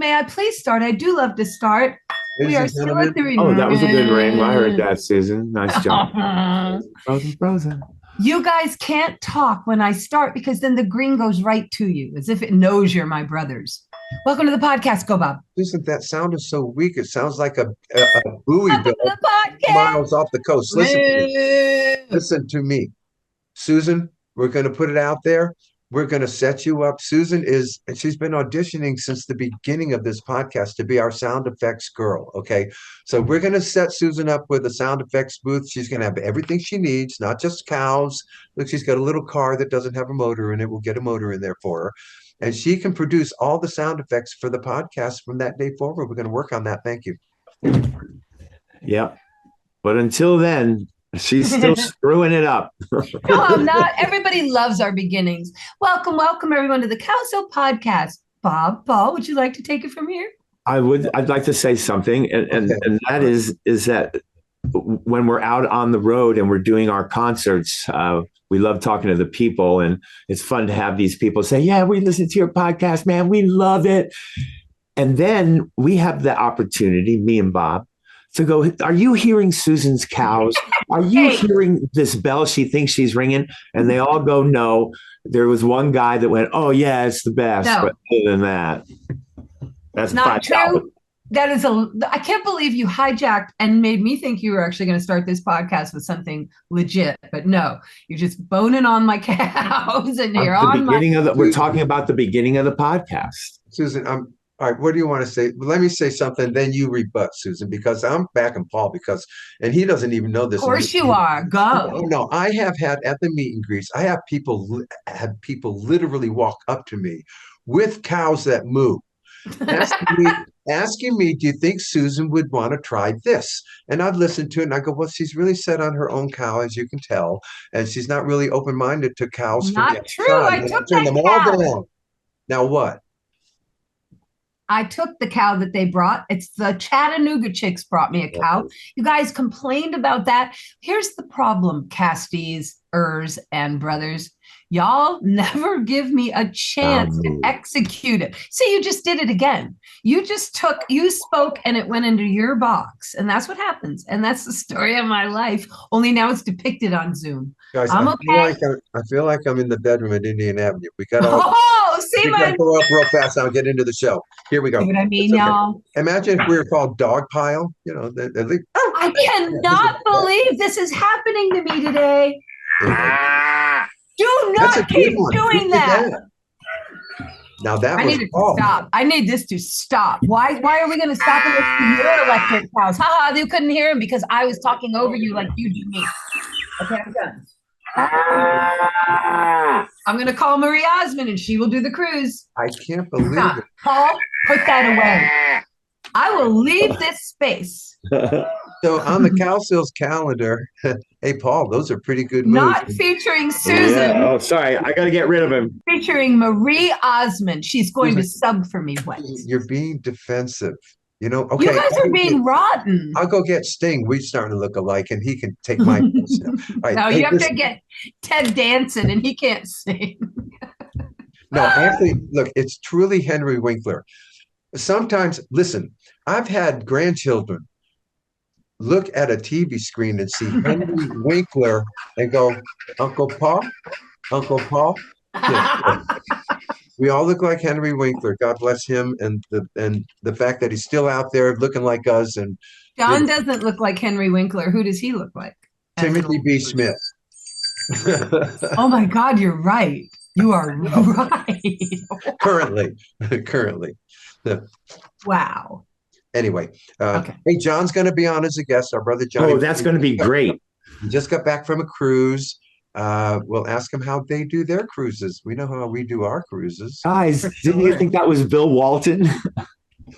may I please start? I do love to start. Ladies We are and still gentlemen. at the Oh, that was a good ring. I heard that, Susan. Nice job. Frozen. You guys can't talk when I start because then the green goes right to you as if it knows you're my brothers. Welcome to the podcast. Go, Bob. Susan, that sound is so weak. It sounds like a buoy Welcome built to the podcast. miles off the coast. Listen to me. Listen to me. Susan, we're going to put it out there. We're going to set you up. She's been auditioning since the beginning of this podcast to be our sound effects girl. Okay. So we're going to set Susan up with a sound effects booth. She's going to have everything she needs, not just cows. Look, she's got a little car that doesn't have a motor in it. We'll get a motor in there for her. And she can produce all the sound effects for the podcast from that day forward. We're going to work on that. Thank you. Yep. But until then, she's still screwing it up. No, I'm not. Everybody loves our beginnings. Welcome everyone to the Cowsill Podcast. Bob, Paul, would you like to take it from here? I'd like to say something, and that is that when we're out on the road and we're doing our concerts, we love talking to the people, and it's fun to have these people say, yeah, we listen to your podcast, man. We love it. And then we have the opportunity, me and Bob, to go, are you hearing Susan's cows? Are you hearing this bell she thinks she's ringing? And they all go, no. There was one guy that went, oh, yeah, it's the best. No. But other than that, that's not true. That is I can't believe you hijacked and made me think you were actually going to start this podcast with something legit. But no, you're just boning on my cows and you're on we're talking about the beginning of the podcast. Susan, all right, what do you want to say? Let me say something, then you rebut, Susan, because I'm backing Paul and he doesn't even know this. Of course you are. Go. No, I have had at the meet and greets, I have people literally walk up to me with cows that moo, asking me, do you think Susan would want to try this? And I've listened to it and I go, well, she's really set on her own cow, as you can tell, and she's not really open-minded to cows. Not true. I took that them cow. all down. Now what? I took the cow that they brought. It's the Chattanooga chicks brought me a cow. You guys complained about that. Here's the problem, Casties, and brothers. Y'all never give me a chance to execute it. See, you just did it again. You spoke and it went into your box. And that's what happens. And that's the story of my life. Only now it's depicted on Zoom. Guys, I feel like I'm in the bedroom at Indian Avenue. We got to go up real fast now and get into the show. Here we go. See what I mean, y'all? Imagine if we were called Dog Pile. You know, I cannot believe this is happening to me today. Do not keep doing that. Now that I need it to stop. I need this to stop. Why are we going to stop and listen to your electric cows? Haha, you couldn't hear him because I was talking over you like you do me. Okay, I'm done. I'm going to call Marie Osmond and she will do the cruise. I can't believe it. Paul, put that away. I will leave this space. So on the Cowsills calendar, hey, Paul, those are pretty good moves. Not featuring Susan. Yeah. Oh, sorry. I got to get rid of him. Featuring Marie Osmond. She's going to sub for me. What? You're being defensive. You know, okay. You guys are being rotten. I'll go get Sting. We're starting to look alike, and he can take my place now. Right, no, you have to get Ted Danson, and he can't sing. No, actually, look, it's truly Henry Winkler. Sometimes, listen, I've had grandchildren look at a TV screen and see Henry Winkler and go, Uncle Paul, Uncle Paul. Yeah. We all look like Henry Winkler. God bless him, and the fact that he's still out there looking like us. And John doesn't look like Henry Winkler. Who does he look like? Timothy B. Smith. Oh my God, you're right. You are right. Currently. Wow. Anyway, okay. Hey, John's going to be on as a guest. Our brother John. Oh, that's going to be great. He just got back from a cruise. We'll ask him how they do their cruises. We know how we do our cruises. Guys, didn't you think that was Bill Walton?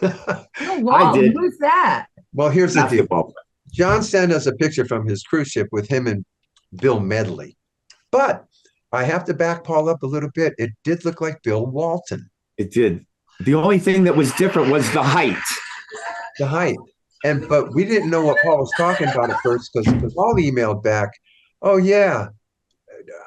I did. Who's that? Well, here's the deal. John sent us a picture from his cruise ship with him and Bill Medley. But I have to back Paul up a little bit. It did look like Bill Walton. It did. The only thing that was different was the height. The height. But we didn't know what Paul was talking about at first because Paul emailed back, oh, yeah.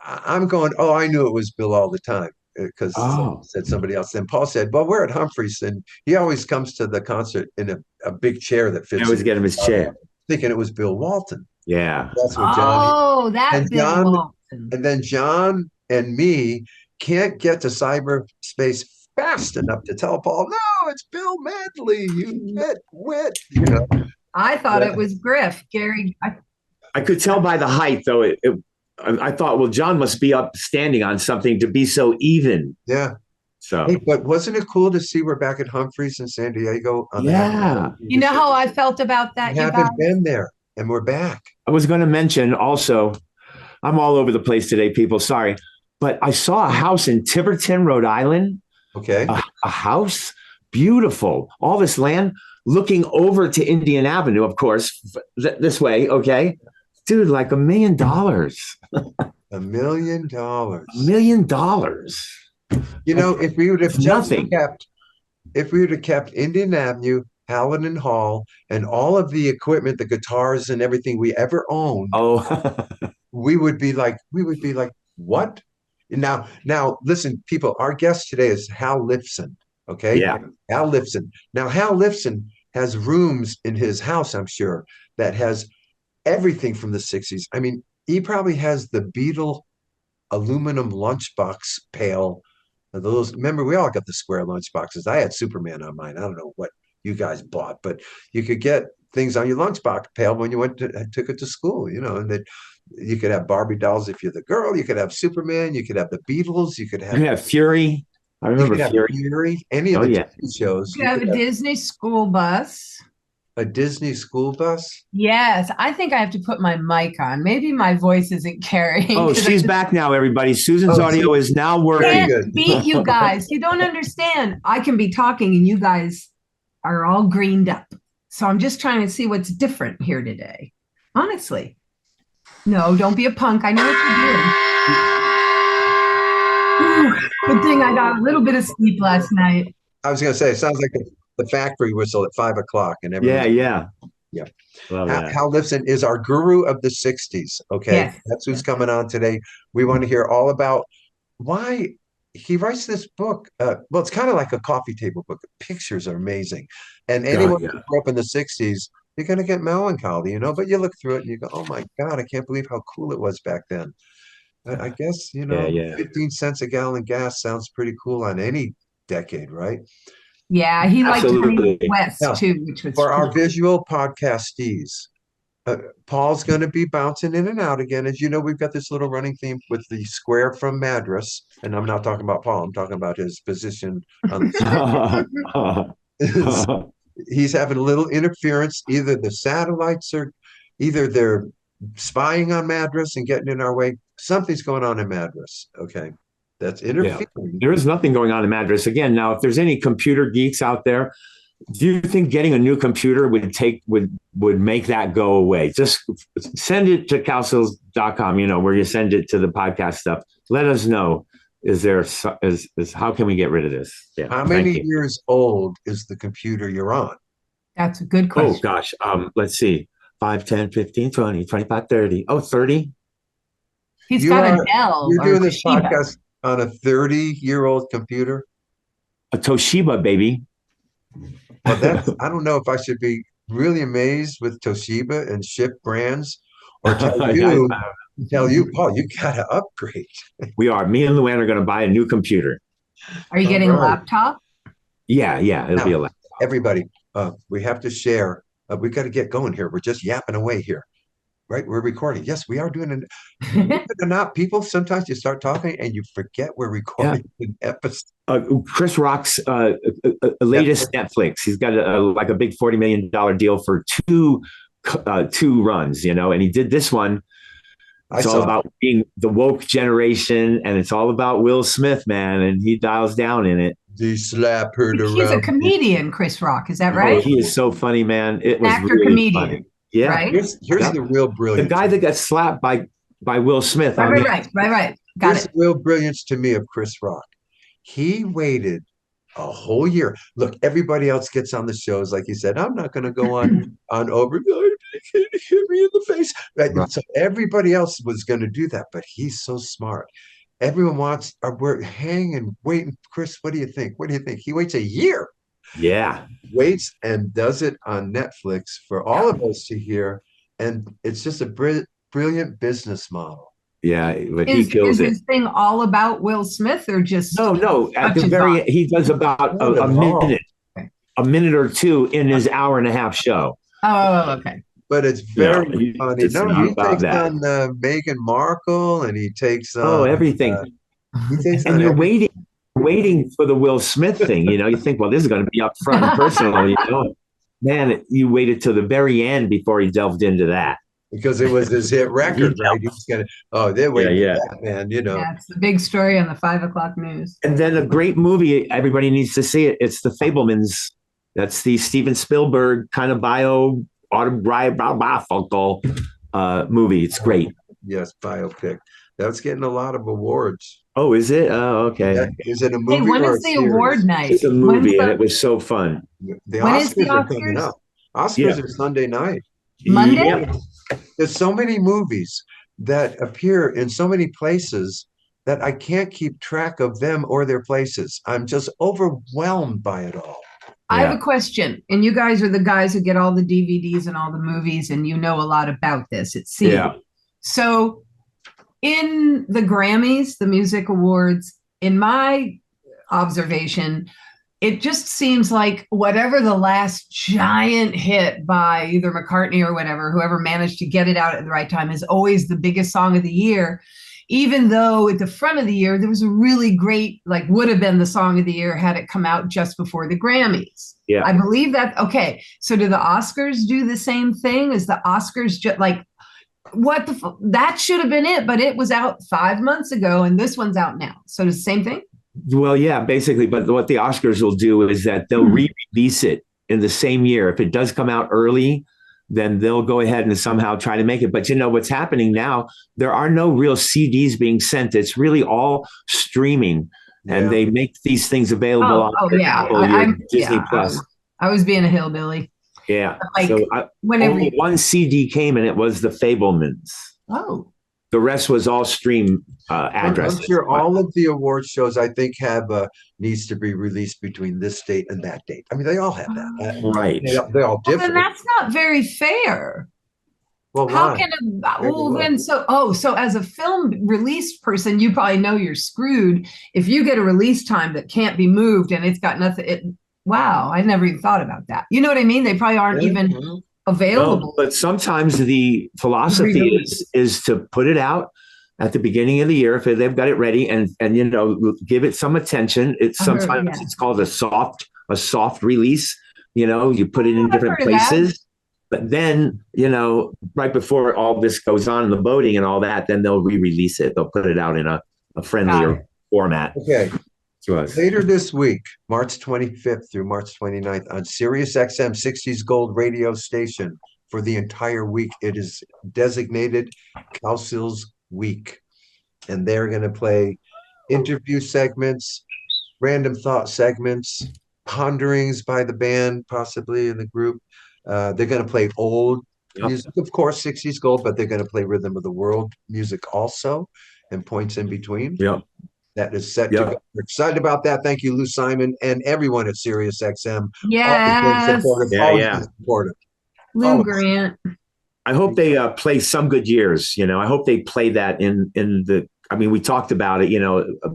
I'm going, oh, I knew it was Bill all the time. because Oh, said somebody else. Then Paul said, well, we're at Humphreys, and he always comes to the concert in a big chair that I fits always in. get him his chair. Thinking it was Bill Walton. Yeah. That's what Oh, that and Bill John, Walton. and then John and me can't get to cyberspace fast enough to tell Paul, no, it's Bill Medley, you wit. You know, I thought it was Griff. Gary. I could tell by the height, though. I thought, well, John must be up standing on something to be so even. yeah. So, Hey, but wasn't it cool to see we're back at Humphreys in San Diego? yeah. You know how I felt about that, We you guys? haven't been there, and we're back. I was going to mention also, I'm all over the place today, people. Sorry. But I saw a house in Tiverton, Rhode Island. Okay. A house, beautiful. All this land looking over to Indian Avenue, of course, this way. Okay. Dude, like $1 million. $1 million. $1 million. You know, if we would have It's just nothing. kept Indian Avenue, Hallinan Hall, and all of the equipment, the guitars and everything we ever owned, Oh, we would be like, what? Now, listen, people, our guest today is Hal Lifson. Okay. yeah. Hal Lifson. Now, Hal Lifson has rooms in his house, I'm sure, that has everything from the 60s. I mean, he probably has the Beatle aluminum lunchbox pail. Those, remember, we all got the square lunchboxes. I had Superman on mine. I don't know what you guys bought, but you could get things on your lunchbox pail when you took it to school, you know, and that you could have Barbie dolls if you're the girl. You could have Superman. You could have the Beatles. You could have Fury. I remember Fury. Any of the TV shows. You have a Disney school bus. A Disney school bus? Yes, I think I have to put my mic on. Maybe my voice isn't carrying. Oh, she's back now, everybody. Susan's audio is now working. Can't beat you guys. You don't understand. I can be talking and you guys are all greened up. So I'm just trying to see what's different here today. Honestly. No, don't be a punk. I know what you're doing. Good thing I got a little bit of sleep last night. I was going to say, it sounds like the factory whistle at 5 o'clock. And everything. Yeah. Hal Lifson is our guru of the 60s. Okay. Yes. That's who's coming on today. We want to hear all about why he writes this book. Well, it's kind of like a coffee table book. The pictures are amazing. And anyone who grew up in the 60s, you're going to get melancholy, you know, but you look through it and you go, oh my God, I can't believe how cool it was back then. I guess, you know, 15 cents a gallon gas sounds pretty cool on any decade, right? Yeah, he liked Kanye West too, which was for our visual podcastees. Paul's going to be bouncing in and out again. As you know, we've got this little running theme with the square from Madras, and I'm not talking about Paul. I'm talking about his position on the screen. He's having a little interference. Either the satellites are, either they're spying on Madras and getting in our way. Something's going on in Madras. Okay. That's interfering. Yeah. There is nothing going on in Madras. Again, now, if there's any computer geeks out there, do you think getting a new computer would make that go away? Just send it to cowsills.com, you know, where you send it to the podcast stuff. Let us know. How can we get rid of this? Yeah. How many years old is the computer you're on? That's a good question. Oh, gosh. Let's see. 5, 10, 15, 20, 25, 30. Oh, 30. He's got a Dell. You're doing this podcast on a 30-year-old computer? A Toshiba, baby. Well, I don't know if I should be really amazed with Toshiba and ship brands or tell you, Paul, you got to upgrade. We are. Me and Luann are going to buy a new computer. Are you getting a laptop? Yeah. It'll be a laptop. Everybody, we have to share. We've got to get going here. We're just yapping away here. Right? We're recording. Yes, we are doing it. Not people. Sometimes you start talking and you forget we're recording an episode. Chris Rock's latest Netflix. He's got a big $40 million deal for two runs, you know, and he did this one. It's all about being the woke generation, and it's all about Will Smith, man, and he dials down in it. He slap her around. He's a comedian, Chris Rock. Is that right? Oh, he is so funny, man. It was actor, really comedian. funny. Yeah. Right? Here's the real brilliance. The guy that got slapped by Will Smith. Right. Got it. Real brilliance to me of Chris Rock. He waited a whole year. Look, everybody else gets on the shows, like you said. I'm not going to go on over. Hit me in the face. Right? So everybody else was going to do that, but he's so smart. everyone we're hanging, waiting. Chris, what do you think? What do you think? He waits a year. Yeah. Waits and does it on Netflix for all of us to hear. And it's just a brilliant business model. Yeah, but he kills it. Is this thing all about Will Smith or just No. At the very end, he does about a minute or two in his hour and a half show. Oh, okay. But it's very funny. He takes on Meghan Markle, and he takes on everything. And you're waiting for the Will Smith thing. You think, well, this is going to be up front and personal. Man, you waited till the very end before he delved into that. Because it was his hit record, right? He was gonna, they're waiting for that, man. Yeah, it's the big story on the 5 o'clock news. And then a great movie, everybody needs to see it. It's The Fabelmans. That's the Steven Spielberg kind of autobiographical movie. It's great. Yes, biopic. That's getting a lot of awards. Oh, is it? Oh, okay. Is it a movie? Hey, when is the award night? It's a movie, and it was so fun. The Oscars are coming up. Oscars are Sunday night. Monday? Yeah. There's so many movies that appear in so many places that I can't keep track of them or their places. I'm just overwhelmed by it all. I have a question, and you guys are the guys who get all the DVDs and all the movies, and you know a lot about this, it seems. Yeah. So in the Grammys, the music awards, in my observation, it just seems like whatever the last giant hit by either McCartney or whoever managed to get it out at the right time is always the biggest song of the year, even though at the front of the year, there was a really great, would have been the song of the year had it come out just before the Grammys. Yeah. I believe that. Okay. So do the Oscars do the same thing? Is the Oscars just that should have been it, but it was out 5 months ago and this one's out now. So it's the same thing? Well, yeah, basically. But what the Oscars will do is that they'll re-release it in the same year. If it does come out early, then they'll go ahead and somehow try to make it. But what's happening now, there are no real CDs being sent. It's really all streaming. And they make these things available on Disney Plus. I was being a hillbilly. Yeah. Only one CD came, and it was The Fabelmans. Oh. The rest was all stream addresses. I'm sure all of the award shows, I think, have needs to be released between this date and that date. I mean, they all have that. Right. They're all different. Well, then that's not very fair. Well, how can so as a film release person, you probably know you're screwed if you get a release time that can't be moved and it's got nothing. Wow, I never even thought about that. You know what I mean? They probably aren't even available. But sometimes the philosophy is to put it out at the beginning of the year if they've got it ready and give it some attention. It's sometimes it's called a soft release. You put it in different places. But then, right before all this goes on in the voting and all that, then they'll re-release it. They'll put it out in a friendlier format. Okay. To us. Later this week, March 25th through March 29th on Sirius XM 60s Gold radio station for the entire week. It is designated Cowsills Week. And they're going to play interview segments, random thought segments, ponderings by the band, possibly in the group. They're going to play old music, of course, 60s Gold, but they're going to play Rhythm of the World music also and points in between. Yep. That is set to go. We're excited about that. Thank you, Lou Simon, and everyone at Sirius XM. Yes. Supportive. Lou Grant. I hope they play Some Good Years. I hope they play that in the. I mean, we talked about it,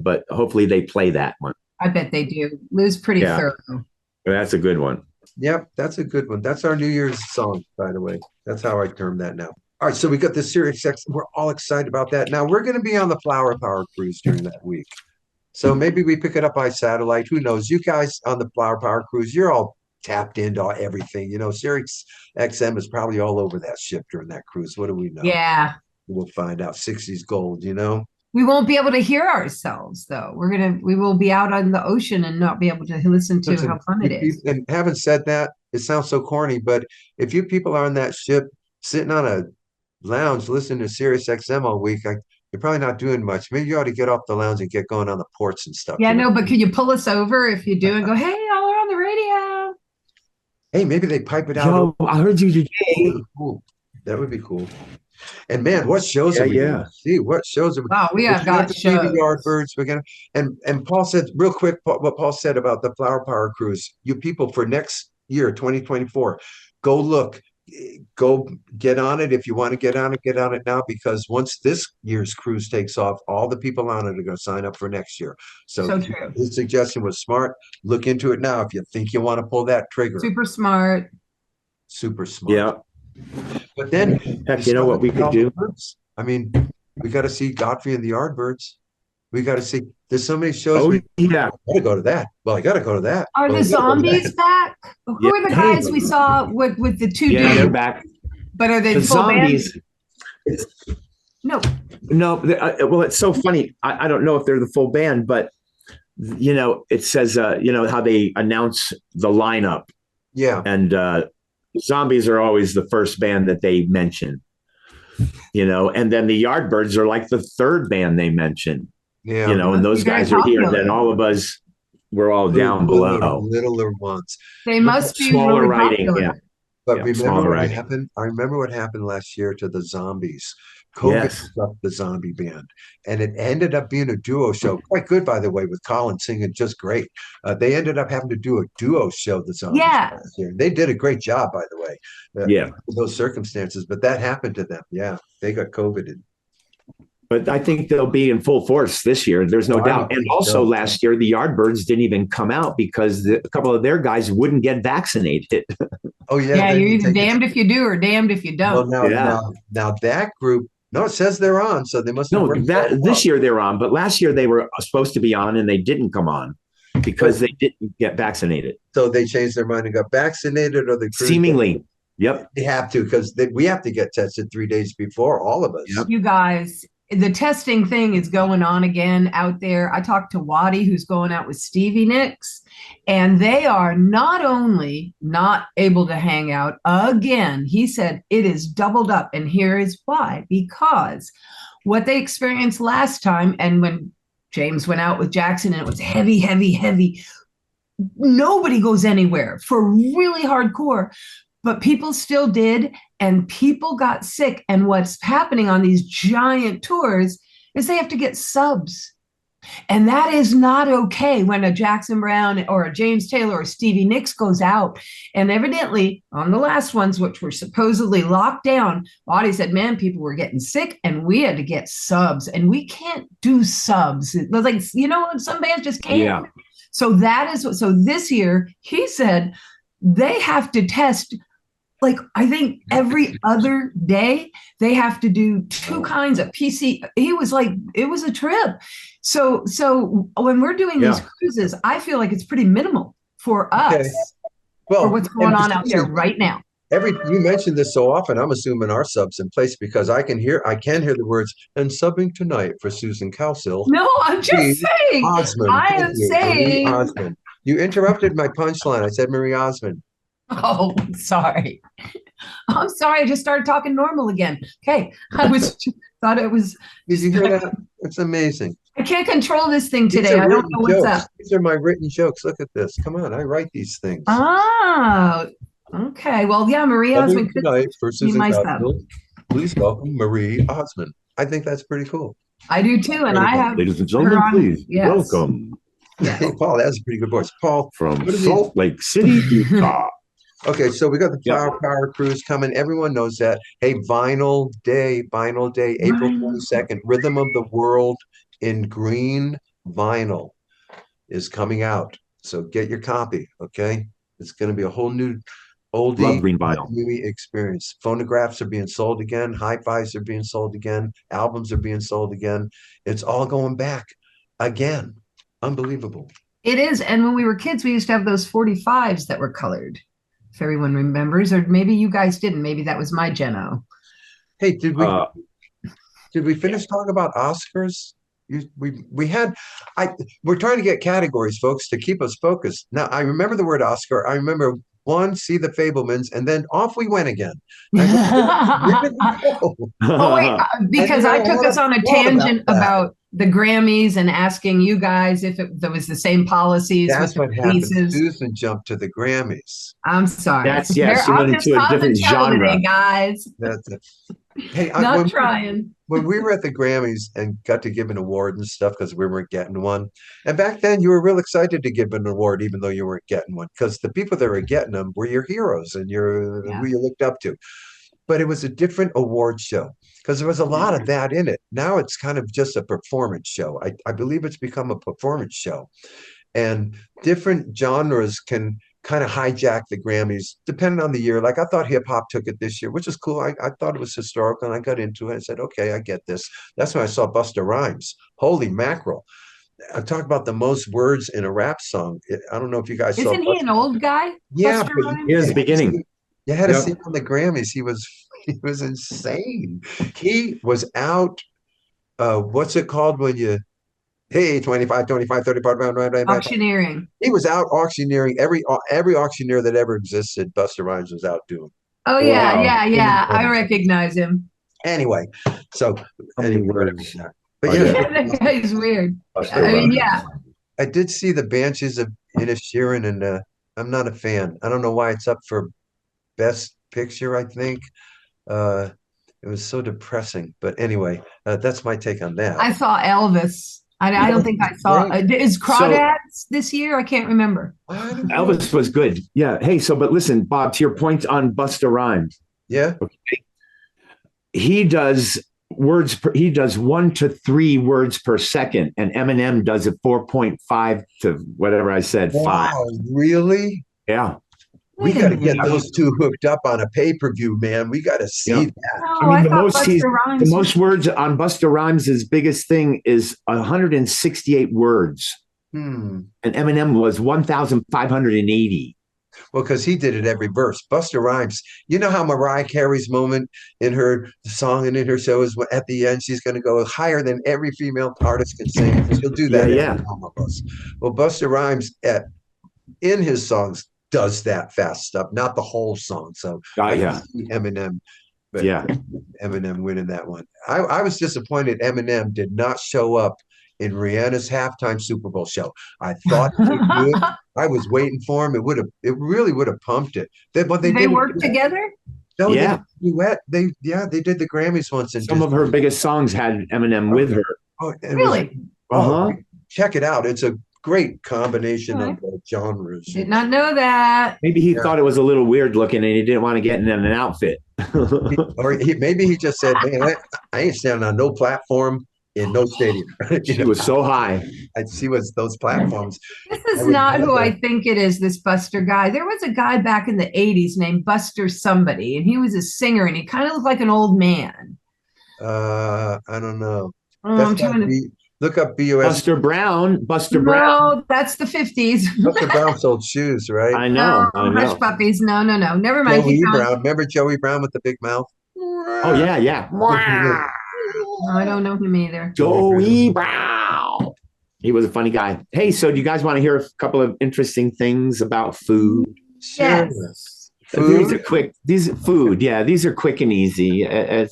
but hopefully they play that one. I bet they do. Lou's pretty thorough. That's a good one. Yep, that's a good one. That's our New Year's song, by the way. That's how I term that now. All right, so we got the Sirius XM. We're all excited about that. Now, we're going to be on the Flower Power Cruise during that week. So maybe we pick it up by satellite. Who knows? You guys on the Flower Power Cruise, you're all tapped into everything. Sirius XM is probably all over that ship during that cruise. What do we know? Yeah. We'll find out. 60s Gold, We won't be able to hear ourselves, though. We will be out on the ocean and not be able to listen to how fun it is. And having said that, it sounds so corny, but if you people are on that ship sitting on a lounge listening to Sirius XM all week, you're probably not doing much. Maybe you ought to get off the lounge and get going on the ports and stuff. Yeah, no, but can you pull us over if you do and go, hey, y'all are on the radio? Hey, maybe they pipe it out. Yo, I heard you today. Cool. That would be cool. And man, what shows are we going to see? What shows are we? Wow, we have got shows. The Yardbirds. We're gonna and Paul said real quick what Paul said about the Flower Power Cruise. You people for next year, 2024, go look. Go get on it. If you want to get on it now, because once this year's cruise takes off, all the people on it are going to sign up for next year. So true. His suggestion was smart. Look into it now if you think you want to pull that trigger. Super smart. Yeah. But then, heck, you know what we could do? I mean, we got to see Godfrey and the Yardbirds. We got to see. There's so many shows. Oh, I got to go to that. Well, I got to go to that. Are the zombies back? Who are the guys we saw with the two dudes? Yeah, they're back. But are they the full zombies? Band? No. Well, it's so funny. I don't know if they're the full band, but it says how they announce the lineup. Yeah. And zombies are always the first band that they mention. And then the Yardbirds are like the third band they mention. Yeah. And those guys are here. And then all of us, we're all down below. Littler ones. They must be smaller really writing. popular. Yeah. But remember what happened? I remember what happened last year to the Zombies. COVID struck the zombie band, and it ended up being a duo show. Quite good, by the way, with Colin singing just great. They ended up having to do a duo show, the Zombies. Yeah. Last year. They did a great job, by the way. In those circumstances, but that happened to them. Yeah, they got COVID. But I think they'll be in full force this year. There's no doubt. And also last year, the Yardbirds didn't even come out because a couple of their guys wouldn't get vaccinated. Oh, yeah. Yeah, you're either damned if you do or damned if you don't. Well, now that group, no, it says they're on, so they must have this year they're on, but last year they were supposed to be on and they didn't come on because they didn't get vaccinated. So they changed their mind and got vaccinated, or the cruise seemingly. Yep. They have to, because we have to get tested 3 days before, all of us. Yep. You guys, the testing thing is going on again out there. I talked to Waddy, who's going out with Stevie Nicks, and they are not only not able to hang out again, he said it is doubled up. And here is why. Because what they experienced last time, and when James went out with Jackson and it was heavy, heavy, heavy, nobody goes anywhere for really hardcore. But people still did, and people got sick. And what's happening on these giant tours is they have to get subs. And that is not okay when a Jackson Browne or a James Taylor or Stevie Nicks goes out. And evidently, on the last ones, which were supposedly locked down, Audie said, man, people were getting sick, and we had to get subs. And we can't do subs. It was like, some bands just can't. Yeah. So so this year, he said, they have to test, like, I think every other day they have to do 2 kinds of PC. He was like, it was a trip. So when we're doing these cruises, I feel like it's pretty minimal for us for what's going on out there right now. You mentioned this so often, I'm assuming our subs in place, because I can hear the words, and subbing tonight for Susan Cowsill. No, I'm just saying. Osmond. I am saying. Marie Osmond. You interrupted my punchline. I said Marie Osmond. Oh, sorry. I'm sorry. I just started talking normal again. Okay. I thought it was. Did you hear that? It's amazing. I can't control this thing today. I don't know what's up. These are my written jokes. Look at this. Come on. I write these things. Oh, okay. Well, yeah, Marie Osmond. Tonight for Susan Cowsill, please welcome Marie Osmond. I think that's pretty cool. I do too. And I have. Ladies and gentlemen, please welcome. Yeah. Hey, Paul, that's a pretty good voice. Paul. From Salt Lake City, Utah. Okay, so we got the Flower Power Cruise coming. Everyone knows that. Hey, Vinyl Day, April 22nd. Rhythm of the World in green vinyl is coming out. So get your copy, okay? It's going to be a whole new oldie green vinyl experience. Phonographs are being sold again. Hi-Fis are being sold again. Albums are being sold again. It's all going back again. Unbelievable. It is. And when we were kids, we used to have those 45s that were colored. If everyone remembers, or maybe you guys didn't. Maybe that was my Geno. Hey, did we finish talking about Oscars? We're trying to get categories, folks, to keep us focused. Now, I remember the word Oscar. I remember one, see the Fablemans, and then off we went again. Oh, wait, because I took us on a tangent about the Grammys and asking you guys if there was the same policies That's with what the happened. releases. Susan jumped to the Grammys. I'm sorry. She went into a different genre. Today, guys. That's it. Hey, Not trying. When we were at the Grammys and got to give an award and stuff because we weren't getting one, and back then you were real excited to give an award even though you weren't getting one because the people that were getting them were your heroes and who you looked up to. But it was a different award show because there was a lot of that in it. Now it's kind of just a performance show. I believe it's become a performance show, and different genres can kind of hijack the Grammys depending on the year. Like I thought hip hop took it this year, which is cool. I thought it was historical and I got into it. I said, okay, I get this. That's when I saw Busta Rhymes. Holy mackerel. I talk about the most words in a rap song. I don't know if you guys saw. Isn't he an old guy? Yeah, here's the beginning. You had to see him on the Grammys. He was insane. He was out. What's it called when you, hey, 25, 25, 35, auctioneering. He was out auctioneering. Every auctioneer that ever existed, Busta Rhymes was out doing. Oh, yeah. I recognize him. Anyway, so but that guy's weird. I mean, yeah. I did see the Banshees of Inisherin, and I'm not a fan. I don't know why it's up for Best Picture, I think. It was so depressing. But anyway, that's my take on that. I saw Elvis. I don't think I saw. Is Crawdads this year? I can't remember. Elvis was good. Yeah. Hey, but listen, Bob, to your point on Busta Rhymes. Yeah. Okay. He does 1 to 3 words per second, and Eminem does it 4.5 to whatever I said. Wow, 5. Really? Yeah. We got to get those two hooked up on a pay-per-view, man. We got to see that. No, I mean, the most words on Busta Rhymes' biggest thing is 168 words. And Eminem was 1,580. Well, because he did it every verse. Busta Rhymes, you know how Mariah Carey's moment in her song and in her show is at the end, she's going to go higher than every female artist can sing. She'll do that. Yeah. Well, Busta Rhymes in his songs does that fast stuff, not the whole song. So I see Eminem, but Eminem winning that one. I was disappointed Eminem did not show up in Rihanna's halftime Super Bowl show. I thought he would. I was waiting for him. It really would have pumped it. They worked together? No, yeah. They did the Grammys once. And some of her biggest songs had Eminem with her. Oh, really? Check it out. It's a great combination of genres. Did not know that. Maybe he thought it was a little weird looking and he didn't want to get in an outfit. Maybe he just said, man, I ain't standing on no platform in no stadium. She was so high. She was those platforms. This is not who I think it is, this Buster guy. There was a guy back in the 80s named Buster somebody, and he was a singer, and he kind of looked like an old man. I don't know. I'm trying to look up BUS. Buster Brown. No, that's the 50s. Buster Brown sold shoes, right? I know. Hush puppies. No. Never mind. Joey Brown. Remember Joey Brown with the big mouth? Oh, yeah. No, I don't know him either. Joey Brown. He was a funny guy. Hey, so do you guys want to hear a couple of interesting things about food? Yes. Food? These are quick. These are quick and easy. Here's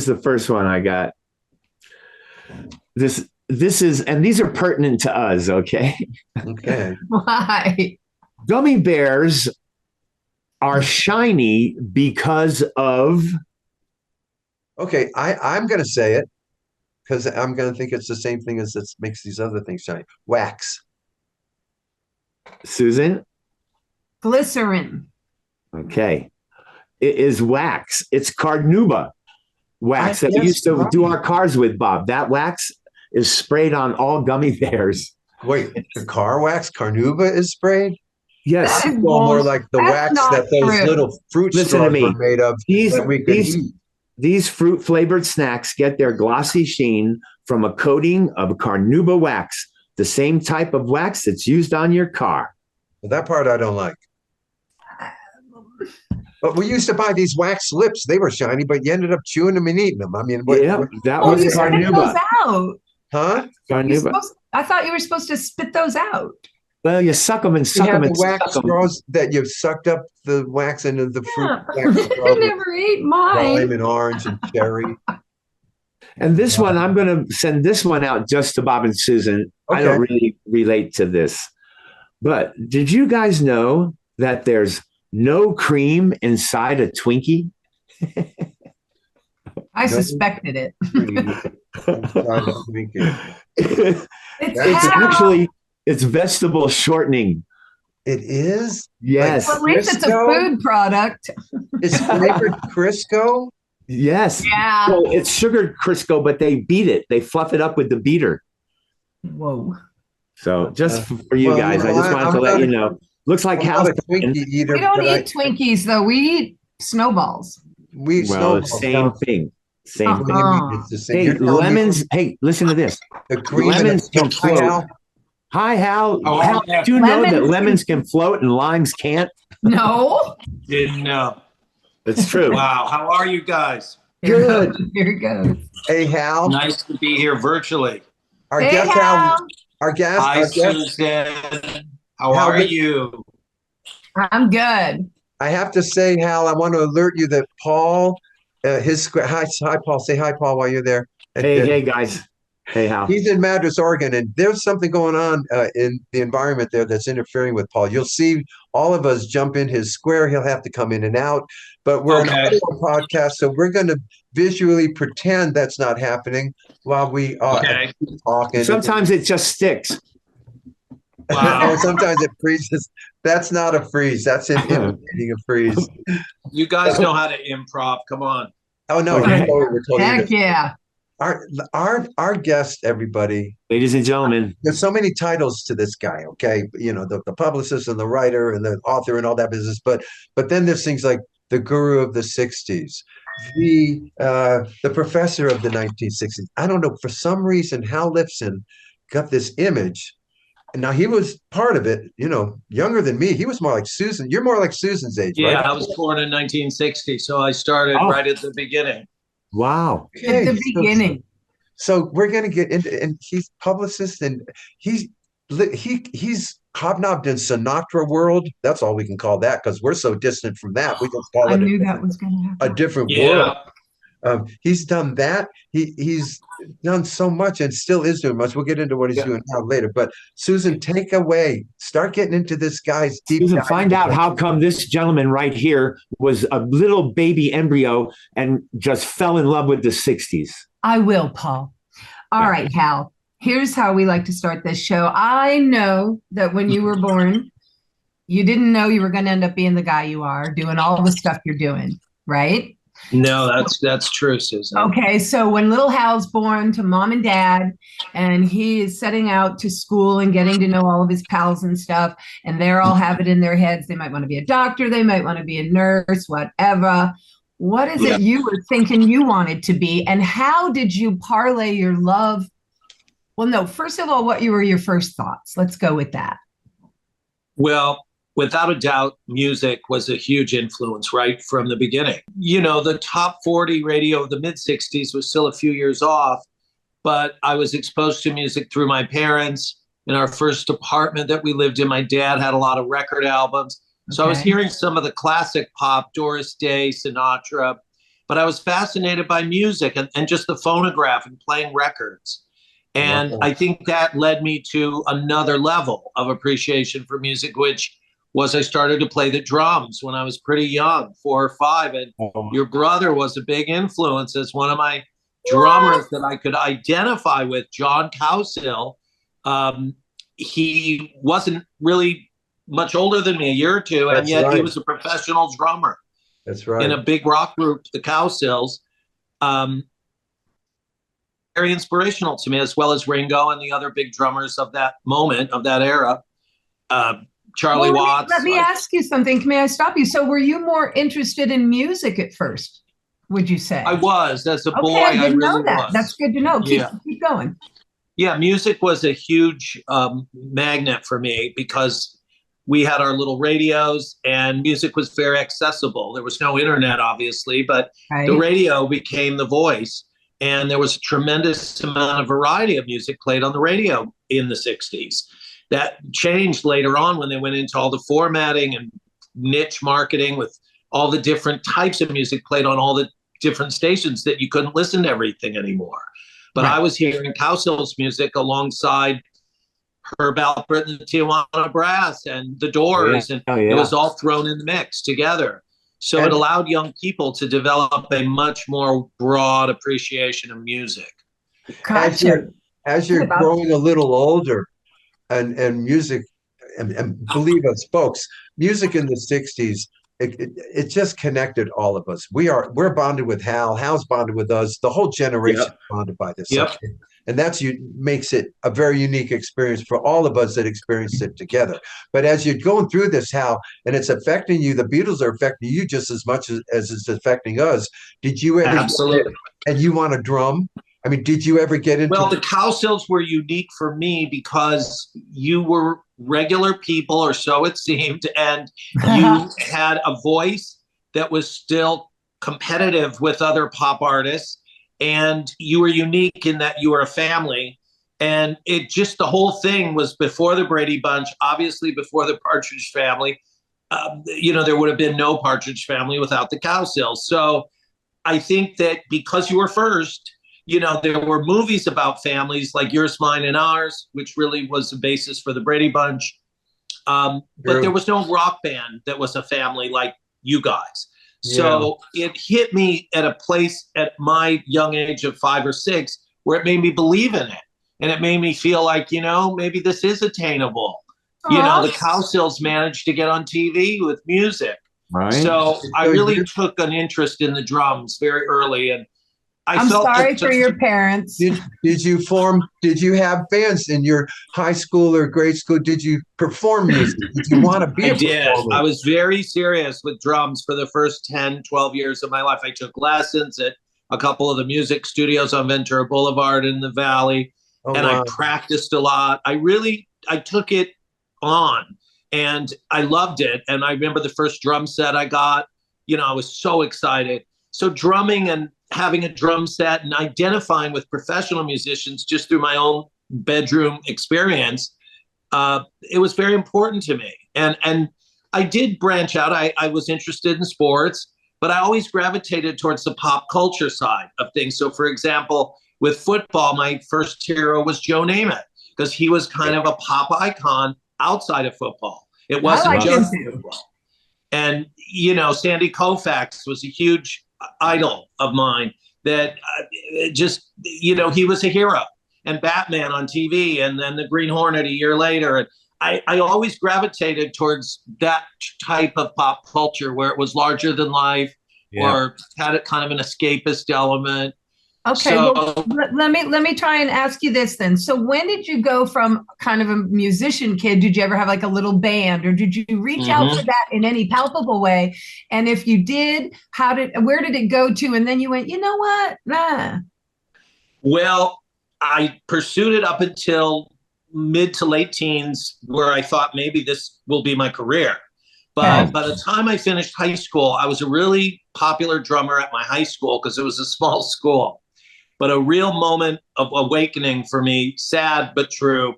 the first one I got. This is, and these are pertinent to us. Okay. Why? Gummy bears are shiny because of. Okay, I'm going to say it because I'm going to think it's the same thing as that makes these other things shiny. Wax. Susan? Glycerin. Okay. It is wax. It's carnauba wax that we used to do our cars with, Bob. That wax is sprayed on all gummy bears. Wait, the car wax, carnauba is sprayed? Yes. Well, more like the wax that those little fruit straws are made of. These fruit-flavored snacks get their glossy sheen from a coating of carnauba wax, the same type of wax that's used on your car. Well, that part I don't like. But we used to buy these wax lips. They were shiny, but you ended up chewing them and eating them. I mean, that was carnauba. Huh? Carnauba. I thought you were supposed to spit those out. Well, you suck them and suck them and the wax straws that you've sucked up the wax into the fruit. I never ate mine. Lime and orange and cherry. And this one, I'm going to send this one out just to Bob and Susan. Okay. I don't really relate to this. But did you guys know that there's no cream inside a Twinkie? I suspected it. It's actually, it's vegetable shortening. It is? Yes. Well, at least it's a food product. It's flavored Crisco? Yes. Yeah. So it's sugared Crisco, but they beat it. They fluff it up with the beater. Whoa. So just for you guys, I just wanted to let you know. Looks like Hal's a Twinkie eater. We don't eat Twinkies, though. We eat snowballs. We eat snowballs. Same thing. Same thing. It's the same. Hey, lemons. Hey, listen to this. Lemons can float. Hi, Hal. Oh, Hal, yeah. do you know that lemons can float and limes can't? No. Didn't know. It's true. Wow. How are you guys? Good. Here it goes. Hey, Hal. Nice to be here virtually. Our Hey, guest, Hal. Our guest. Hi, Our guest. Susan. How Hal, are you? I'm good. I have to say, Hal, I want to alert you that Paul, hi, Paul. Say hi, Paul, while you're there. Hey, guys. Hey, Hal. He's in Madras, Oregon, and there's something going on in the environment there that's interfering with Paul. You'll see all of us jump in his square. He'll have to come in and out, but we're an audio podcast, so we're going to visually pretend that's not happening while we are talking. Sometimes it just sticks. Wow. Sometimes it freezes. That's not a freeze. That's imitating a freeze. You guys know how to improv. Come on. Oh no, Okay. we're totally Heck yeah. Our guest, everybody. Ladies and gentlemen. There's so many titles to this guy, okay? You know, the publicist and the writer and the author and all that business. But then there's things like the guru of the 60s, the professor of the 1960s. I don't know. For some reason, Hal Lifson got this image. And now he was part of it, you know, younger than me. He was more like Susan. You're more like Susan's age, right? Yeah, I was born in 1960, so I started right at the beginning. Wow. Okay. At the beginning. So we're going to get into, and he's publicist, and he's hobnobbed in Sinatra world. That's all we can call that, because we're so distant from that. We just call I it knew that was going to happen. a different world. He's done that. He's done so much and still is doing much. We'll get into what he's doing now later. But Susan, take away. Start getting into this guy's deep. Susan, find out how come this gentleman right here was a little baby embryo and just fell in love with the 60s. I will, Paul. All right, Hal. Here's how we like to start this show. I know that when you were born, you didn't know you were going to end up being the guy you are, doing all the stuff you're doing, right? No, that's true, Susan. Okay, so when little Hal's born to mom and dad, and he is setting out to school and getting to know all of his pals and stuff, and they're all have it in their heads. They might want to be a doctor, they might want to be a nurse, whatever. What is it you were thinking you wanted to be, and how did you parlay your love? Well, no, first of all, what were your first thoughts? Let's go with that. Well, without a doubt, music was a huge influence right from the beginning. You know, the top 40 radio of the mid-60s was still a few years off, but I was exposed to music through my parents. In our first apartment that we lived in, my dad had a lot of record albums. So I was hearing some of the classic pop, Doris Day, Sinatra, but I was fascinated by music and just the phonograph and playing records. And I think that led me to another level of appreciation for music, which was I started to play the drums when I was pretty young, 4 or 5. And your brother was a big influence as one of my drummers that I could identify with, John Cowsill. He wasn't really much older than me, a year or two, and yet he was a professional drummer. That's right. In a big rock group, the Cowsills. Very inspirational to me, as well as Ringo and the other big drummers of that moment, of that era. Charlie Watts. Let me ask you something. May I stop you? So were you more interested in music at first, would you say? I was. As a boy, I didn't know really that. was. That's good to know. Keep going. Yeah, music was a huge magnet for me because we had our little radios and music was very accessible. There was no internet, obviously, but the radio became the voice. And there was a tremendous amount of variety of music played on the radio in the 60s. That changed later on when they went into all the formatting and niche marketing with all the different types of music played on all the different stations that you couldn't listen to everything anymore. But I was hearing Cowsills music alongside Herb Alpert and the Tijuana Brass and the Doors, and it was all thrown in the mix together. So it allowed young people to develop a much more broad appreciation of music. As you're growing a little older, and music, and believe us, folks, music in the 60s, it just connected all of us. We're bonded with Hal. Hal's bonded with us. The whole generation is bonded by this. And makes it a very unique experience for all of us that experienced it together. But as you're going through this, Hal, and it's affecting you, the Beatles are affecting you just as much as it's affecting us. Did you ever? Absolutely. And you want a drum? I mean, did you ever get into? Well, the Cowsills were unique for me because you were regular people, or so it seemed, and you had a voice that was still competitive with other pop artists, and you were unique in that you were a family. And the whole thing was before the Brady Bunch, obviously before the Partridge Family. There would have been no Partridge Family without the Cowsills. So I think that because you were first, there were movies about families like Yours, Mine, and Ours, which really was the basis for the Brady Bunch. But there was no rock band that was a family like you guys. So it hit me at a place at my young age of 5 or 6 where it made me believe in it. And it made me feel like, maybe this is attainable. The Cowsills managed to get on TV with music. Right. So I really took an interest in the drums very early. And I'm sorry for your parents. Did you have bands in your high school or grade school? Did you perform music? Did you want to be a performer? I was very serious with drums for the first 10, 12 years of my life. I took lessons at a couple of the music studios on Ventura Boulevard in the Valley. I practiced a lot. I took it on and I loved it. And I remember the first drum set I got, I was so excited. So drumming and having a drum set and identifying with professional musicians just through my own bedroom experience, it was very important to me. And I did branch out. I was interested in sports, but I always gravitated towards the pop culture side of things. So for example, with football, my first hero was Joe Namath because he was kind of a pop icon outside of football. It wasn't just football. And, Sandy Koufax was a huge idol of mine that he was a hero, and Batman on TV, and then the Green Hornet a year later. And I always gravitated towards that type of pop culture where it was larger than life or had a kind of an escapist element. Okay, let me try and ask you this then. So when did you go from kind of a musician kid? Did you ever have like a little band, or did you reach out for that in any palpable way? And if you did, where did it go to? And then you went, you know what? Nah. Well, I pursued it up until mid to late teens, where I thought maybe this will be my career. But by the time I finished high school, I was a really popular drummer at my high school because it was a small school. But a real moment of awakening for me, sad but true.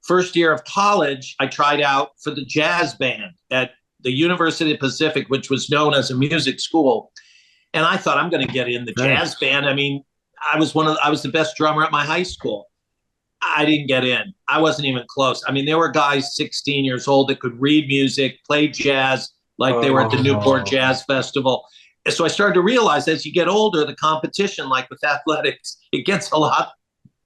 First year of college, I tried out for the jazz band at the University of the Pacific, which was known as a music school. And I thought, I'm going to get in the jazz band. I mean, I was the best drummer at my high school. I didn't get in. I wasn't even close. I mean, there were guys 16 years old that could read music, play jazz, like they were at the Newport Jazz Festival. So I started to realize as you get older, the competition, like with athletics, it gets a lot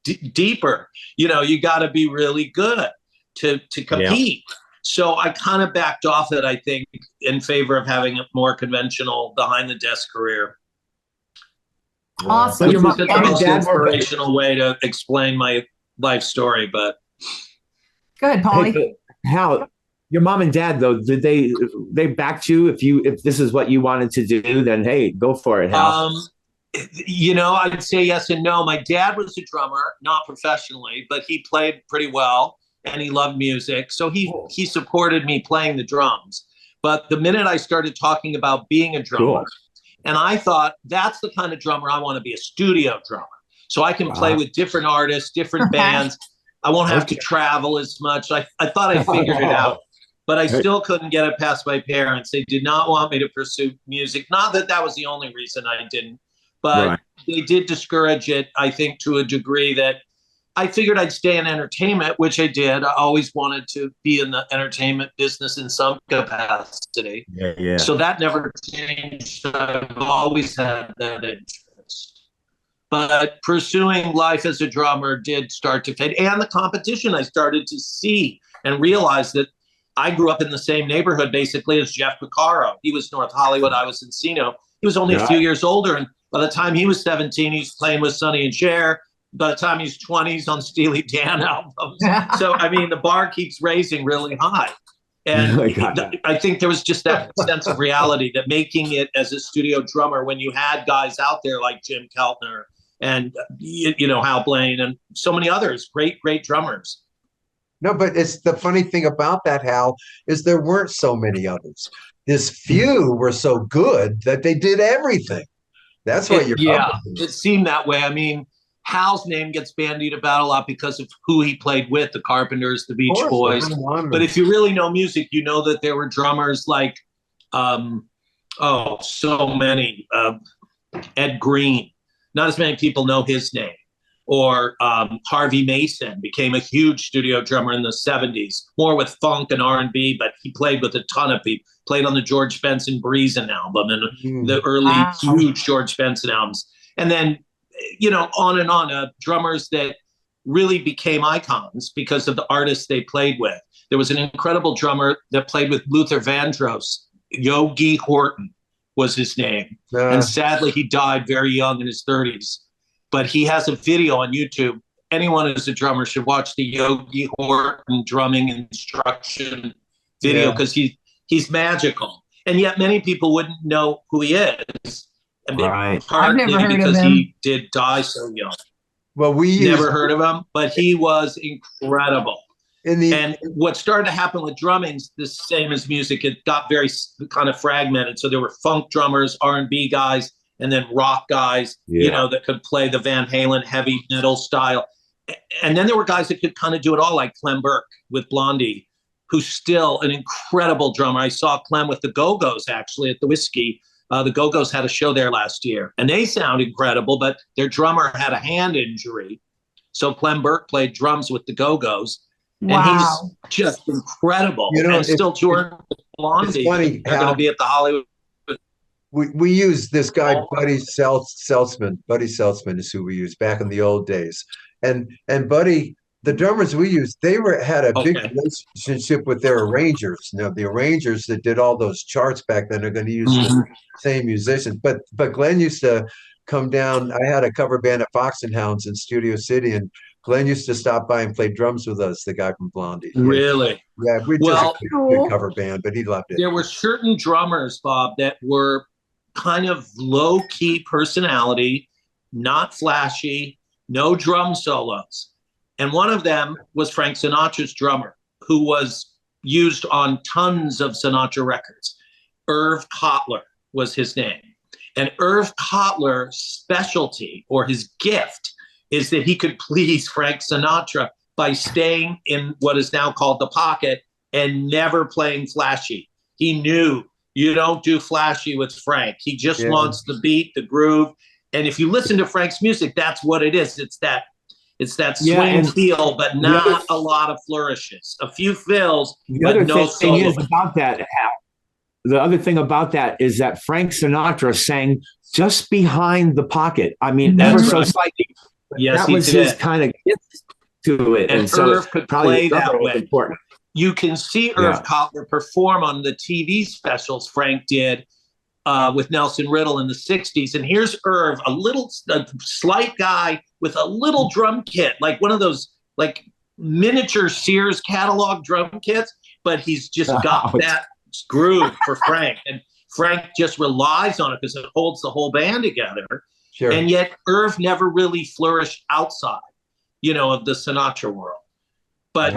deeper. You got to be really good to compete. Yeah. So I kind of backed off it, I think, in favor of having a more conventional behind the desk career. Awesome. Which isn't the most inspirational way to explain my life story, but. Go ahead, Paulie. Hey, Hal, your mom and dad, though, did they backed you? If this is what you wanted to do, then hey, go for it, Hal. I'd say yes and no. My dad was a drummer, not professionally, but he played pretty well and he loved music. So he supported me playing the drums. But the minute I started talking about being a drummer, and I thought that's the kind of drummer I want to be, a studio drummer. So I can play with different artists, different bands. I won't have to travel as much. I thought I figured it out. But I still couldn't get it past my parents. They did not want me to pursue music. Not that that was the only reason I didn't. but they did discourage it, I think, to a degree that I figured I'd stay in entertainment, which I did. I always wanted to be in the entertainment business in some capacity. Yeah. So that never changed. I've always had that interest. But pursuing life as a drummer did start to fade. And the competition, I started to see and realize that I grew up in the same neighborhood basically as Jeff Piccaro. He was North Hollywood. I was Encino. He was only a few years older. And by the time he was 17, he's playing with Sonny and Cher. By the time he's 20, he's on Steely Dan albums. So, I mean, the bar keeps raising really high. And I think there was just that sense of reality that making it as a studio drummer, when you had guys out there like Jim Keltner and, Hal Blaine and so many others, great drummers. No, but it's the funny thing about that, Hal, is there weren't so many others. This few were so good that they did everything. That's what it seemed that way. I mean, Hal's name gets bandied about a lot because of who he played with, the Carpenters, the Beach Boys. But if you really know music, you know that there were drummers like, so many. Ed Green. Not as many people know his name. Or Harvey Mason became a huge studio drummer in the 70s, more with funk and R&B, but he played with a ton of people. Played on the George Benson Breezin' album and the early huge George Benson albums. And then, on and on, drummers that really became icons because of the artists they played with. There was an incredible drummer that played with Luther Vandross. Yogi Horton was his name. And sadly, he died very young in his 30s. But he has a video on YouTube. Anyone who's a drummer should watch the Yogi Horton drumming instruction video because he's magical. And yet many people wouldn't know who he is. I've never heard because of him. he did die so young. Well, never heard of him, but he was incredible. And what started to happen with drumming's the same as music. It got very kind of fragmented. So there were funk drummers, R&B guys, and then rock guys, that could play the Van Halen heavy metal style. And then there were guys that could kind of do it all, like Clem Burke with Blondie, who's still an incredible drummer. I saw Clem with the Go-Go's actually at the Whiskey. The Go-Go's had a show there last year, and they sound incredible, but their drummer had a hand injury. So Clem Burke played drums with the Go-Go's. Wow. And he's just incredible. And still touring with Blondie. They're going to be at the Hollywood. We use this guy, Buddy Seltzman. Buddy Seltzman is who we used back in the old days. And Buddy, the drummers we used, had a big relationship with their arrangers. Now, the arrangers that did all those charts back then are going to use the same musicians. But Glenn used to come down. I had a cover band at Fox and Hounds in Studio City, and Glenn used to stop by and play drums with us, the guy from Blondie. Really? Yeah, we just a good cover band, but he loved it. There were certain drummers, Bob, that were kind of low-key personality, not flashy, no drum solos. And one of them was Frank Sinatra's drummer, who was used on tons of Sinatra records. Irv Kotler was his name. And Irv Kotler's specialty, or his gift, is that he could please Frank Sinatra by staying in what is now called the pocket and never playing flashy. He knew you don't do flashy with Frank. He just wants the beat, the groove. And if you listen to Frank's music, that's what it is. It's that swing feel, but not a lot of flourishes. A few fills, but no solo. The other thing about that is that Frank Sinatra sang just behind the pocket. I mean, ever so slightly. Yes, that was his kind of gift to it. And so Irv could play that way. Important. You can see Irv Kotler perform on the TV specials Frank did with Nelson Riddle in the 60s. And here's Irv, a slight guy with a little drum kit, like one of those like miniature Sears catalog drum kits, but he's just got that groove for Frank. And Frank just relies on it because it holds the whole band together. Sure. And yet Irv never really flourished outside, of the Sinatra world. But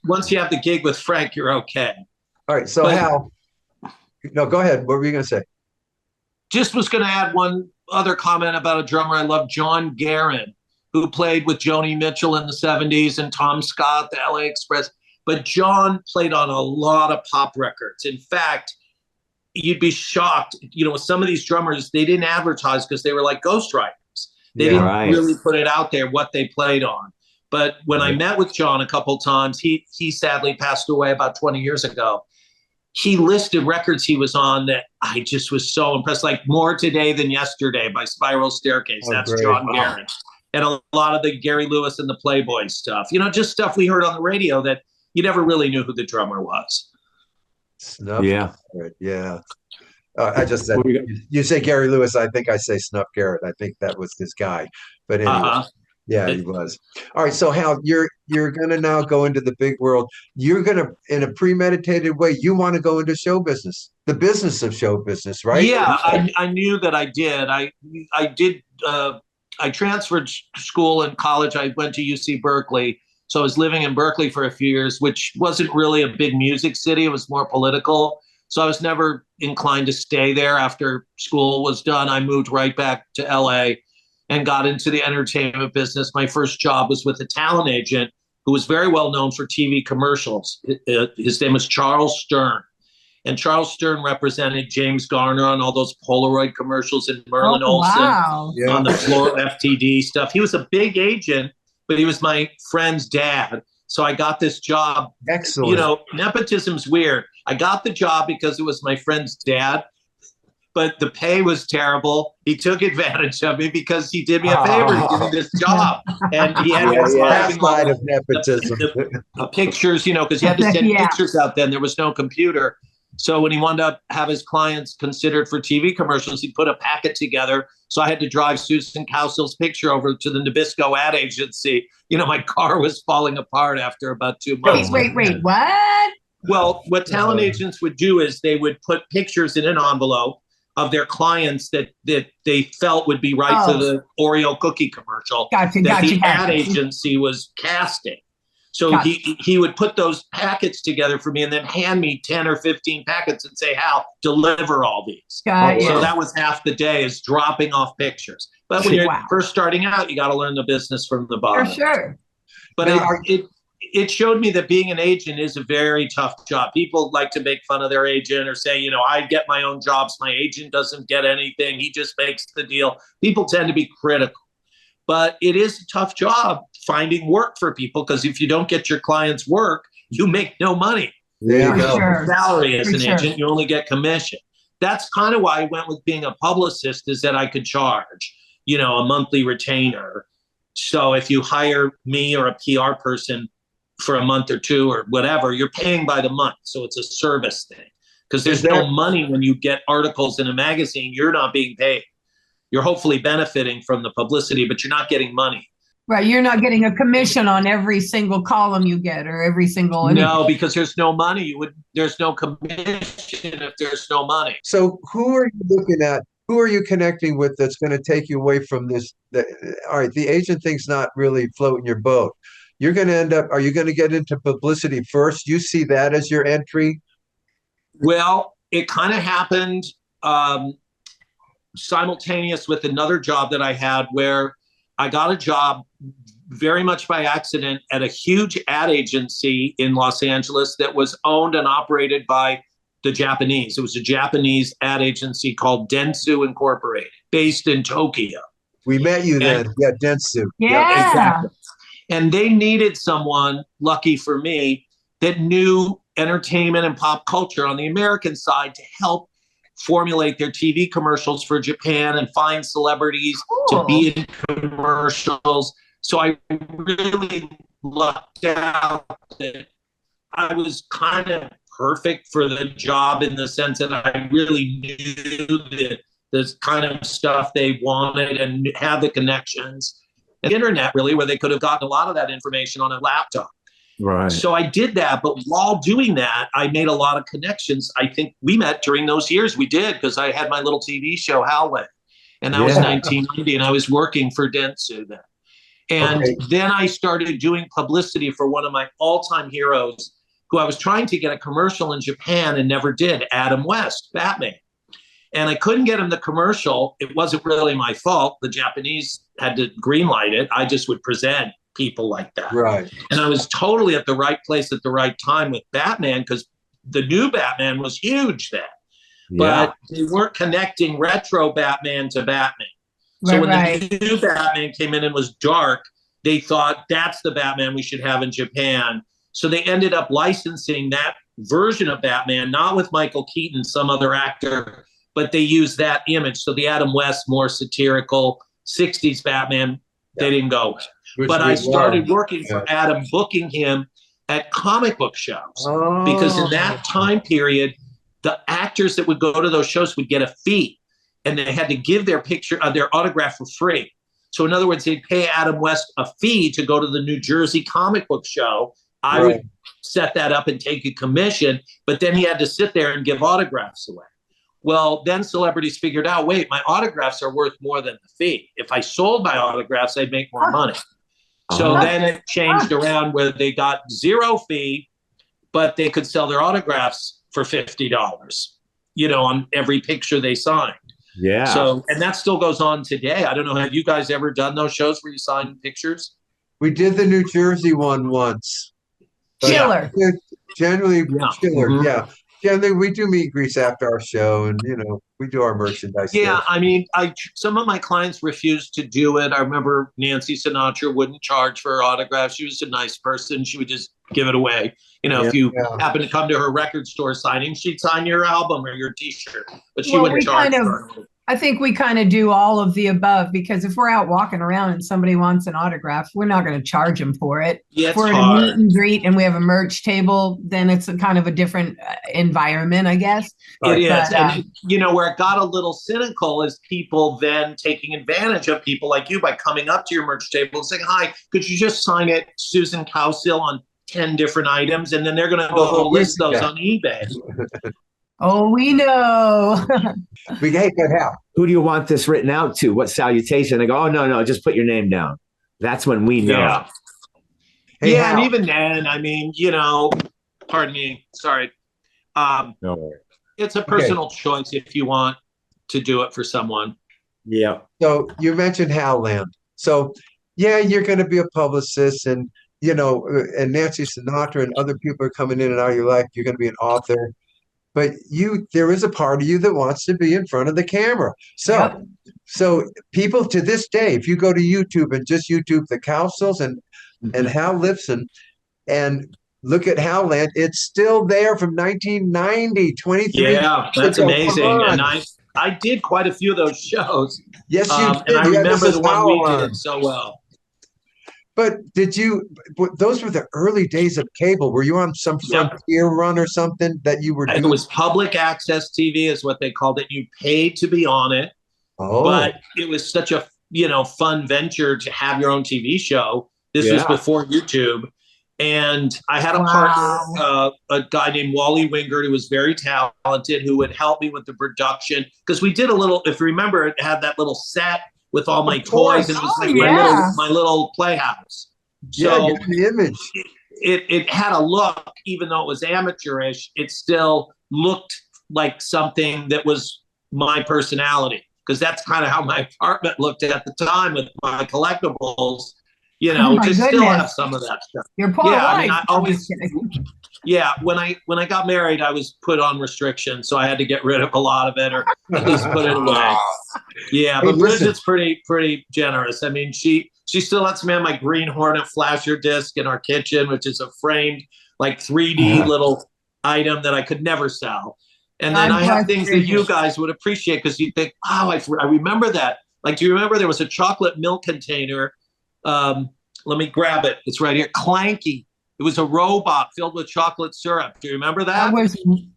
once you have the gig with Frank, you're okay. All right. So Hal, no, go ahead. What were you going to say? Just was going to add one other comment about a drummer I love, John Guerin, who played with Joni Mitchell in the 70s and Tom Scott, the LA Express. But John played on a lot of pop records. In fact, you'd be shocked. With some of these drummers, they didn't advertise because they were like ghostwriters. They didn't really put it out there what they played on. But when I met with John a couple of times, he sadly passed away about 20 years ago. He listed records he was on that I just was so impressed, like More Today Than Yesterday by Spiral Staircase. That's great. John Garrett. And a lot of the Gary Lewis and the Playboy stuff, just stuff we heard on the radio that you never really knew who the drummer was. Snuff. Yeah. I just said, you say Gary Lewis, I think I say Snuff Garrett. I think that was his guy. But anyway, he was. All right, so Hal, you're going to now go into the big world. You're going to, in a premeditated way, you want to go into show business, the business of show business, right? Yeah, I knew that I did. I did. I transferred school and college. I went to UC Berkeley. So I was living in Berkeley for a few years, which wasn't really a big music city. It was more political. So I was never inclined to stay there. After school was done, I moved right back to LA and got into the entertainment business. My first job was with a talent agent who was very well known for TV commercials. His name was Charles Stern. And Charles Stern represented James Garner on all those Polaroid commercials and Merlin Olsen on the floor FTD stuff. He was a big agent, but he was my friend's dad. So I got this job. Excellent. Nepotism's weird. I got the job because it was my friend's dad, but the pay was terrible. He took advantage of me because he did me a favor to give me this job. And he had of nepotism. The pictures, because you had to send pictures out then. There was no computer. So when he wanted to have his clients considered for TV commercials, he put a packet together. So I had to drive Susan Cowsill's picture over to the Nabisco ad agency. My car was falling apart after about 2 months. Wait, what? Well, what talent agents would do is they would put pictures in an envelope of their clients that they felt would be right for the Oreo cookie commercial that the ad agency was casting. So he would put those packets together for me and then hand me 10 or 15 packets and say, Hal, deliver all these. So that was half the day, is dropping off pictures. But when you're first starting out, you got to learn the business from the bottom. For sure. But it showed me that being an agent is a very tough job. People like to make fun of their agent or say, I get my own jobs. My agent doesn't get anything. He just makes the deal. People tend to be critical. But it is a tough job finding work for people, because if you don't get your clients work, you make no money. There you go. Sure. Salary as an agent, you only get commission. That's kind of why I went with being a publicist, is that I could charge, a monthly retainer. So if you hire me or a PR person for a month or two or whatever, you're paying by the month. So it's a service thing, because there's no money when you get articles in a magazine. You're not being paid. You're hopefully benefiting from the publicity, but you're not getting money. Right. You're not getting a commission on every single column you get or every single. No, because there's no money. There's no commission if there's no money. So who are you looking at? Who are you connecting with that's going to take you away from this? All right, the agent thing's not really floating your boat. You're going to end up, are you going to get into publicity first? You see that as your entry? Well, it kind of happened simultaneous with another job that I had, where I got a job very much by accident at a huge ad agency in Los Angeles that was owned and operated by the Japanese. It was a Japanese ad agency called Dentsu Incorporated, based in Tokyo. We met you then. Yeah, Dentsu. Yeah. Exactly. And they needed someone, lucky for me, that knew entertainment and pop culture on the American side to help formulate their TV commercials for Japan and find celebrities to be in commercials. So I really lucked out that I was kind of perfect for the job, in the sense that I really knew the kind of stuff they wanted and had the connections. And the internet, really, where they could have gotten a lot of that information on a laptop. Right. So I did that, but while doing that, I made a lot of connections. I think we met during those years. We did, because I had my little TV show, Howley, and that was 1990, and I was working for Dentsu then. And then I started doing publicity for one of my all-time heroes, who I was trying to get a commercial in Japan and never did, Adam West, Batman. And I couldn't get him the commercial. It wasn't really my fault. The Japanese had to greenlight it. I just would present people like that. Right. And I was totally at the right place at the right time with Batman, because the new Batman was huge then. but they weren't connecting retro Batman to Batman. So when the new Batman came in and was dark, they thought that's the Batman we should have in Japan. So they ended up licensing that version of Batman, not with Michael Keaton, some other actor, but they used that image. So the Adam West, more satirical 60s Batman, they didn't go with. But I started working for Adam, booking him at comic book shows. Because in that time period, the actors that would go to those shows would get a fee, and they had to give their picture, their autograph for free. So in other words, they'd pay Adam West a fee to go to the New Jersey comic book show. I would set that up and take a commission, but then he had to sit there and give autographs away. Well, then celebrities figured out, wait, my autographs are worth more than the fee. If I sold my autographs, I'd make more money. So then it changed around where they got zero fee, but they could sell their autographs for $50, on every picture they signed. Yeah. So, and that still goes on today. I don't know. Have you guys ever done those shows where you sign pictures? We did the New Jersey one once. Chiller. Generally, chiller. Mm-hmm. Yeah. Generally, we do meet and greets after our show, and we do our merchandise. Yeah, there. I mean, some of my clients refused to do it. I remember Nancy Sinatra wouldn't charge for her autographs. She was a nice person. She would just give it away. If you happen to come to her record store signing, she'd sign your album or your T-shirt, but she wouldn't charge for it. I think we kind of do all of the above, because if we're out walking around and somebody wants an autograph, we're not going to charge them for it. Yeah, if we're at a meet and greet and we have a merch table, then it's a kind of a different environment, I guess. It is. And, where it got a little cynical is people then taking advantage of people like you by coming up to your merch table and saying, hi, could you just sign it, Susan Cowsill, on 10 different items? And then they're going to go list those on eBay. Oh, we know. We hate that how. Who do you want this written out to? What salutation? They go, oh, no, just put your name down. That's when we know. Yeah, Hey, and even then, I mean, pardon me, sorry. No worries. It's a personal choice if you want to do it for someone. Yeah. So you mentioned Howland. So you're going to be a publicist, and and Nancy Sinatra and other people are coming in and out of your life. You're going to be an author. But there is a part of you that wants to be in front of the camera. So people to this day, if you go to YouTube and just YouTube the Cowsills and Hal Lifson and look at Howland, it's still there from 1990, 23. Yeah, that's amazing. And I did quite a few of those shows. Yes, you did. And I remember the one we did so well. But those were the early days of cable. Were you on some frontier run or something that you were doing? It was public access TV is what they called it. You paid to be on it. But it was such a, fun venture to have your own TV show. This was before YouTube. And I had a partner, a guy named Wally Wingert, who was very talented, who would help me with the production. Because we did a little, if you remember, it had that little set with all my toys, and it was like my little playhouse. So the image. It had a look, even though it was amateurish, it still looked like something that was my personality, because that's kind of how my apartment looked at the time with my collectibles. To still have some of that stuff. Your poor wife. I mean, I always. Yeah, when I got married, I was put on restriction, so I had to get rid of a lot of it, or at least put it away. Yeah, but Bridget's pretty generous. I mean, she still lets me have my Green Hornet flasher disc in our kitchen, which is a framed, like 3D little item that I could never sell. And then I have things that you guys would appreciate, because you think, I remember that. Like, do you remember there was a chocolate milk container? Let me grab it. It's right here. Clanky. It was a robot filled with chocolate syrup. Do you remember that?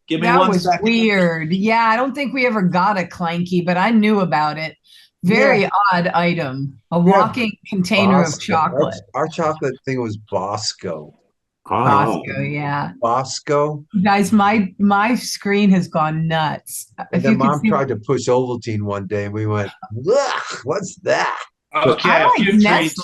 Give me 1 second. Weird. Yeah, I don't think we ever got a Clanky, but I knew about it. Very odd item. A walking container of chocolate. Our chocolate thing was Bosco. Bosco, yeah. Bosco. Guys, my screen has gone nuts. And then Mom tried to push Ovaltine one day, and we went, what's that? Okay, a few treats.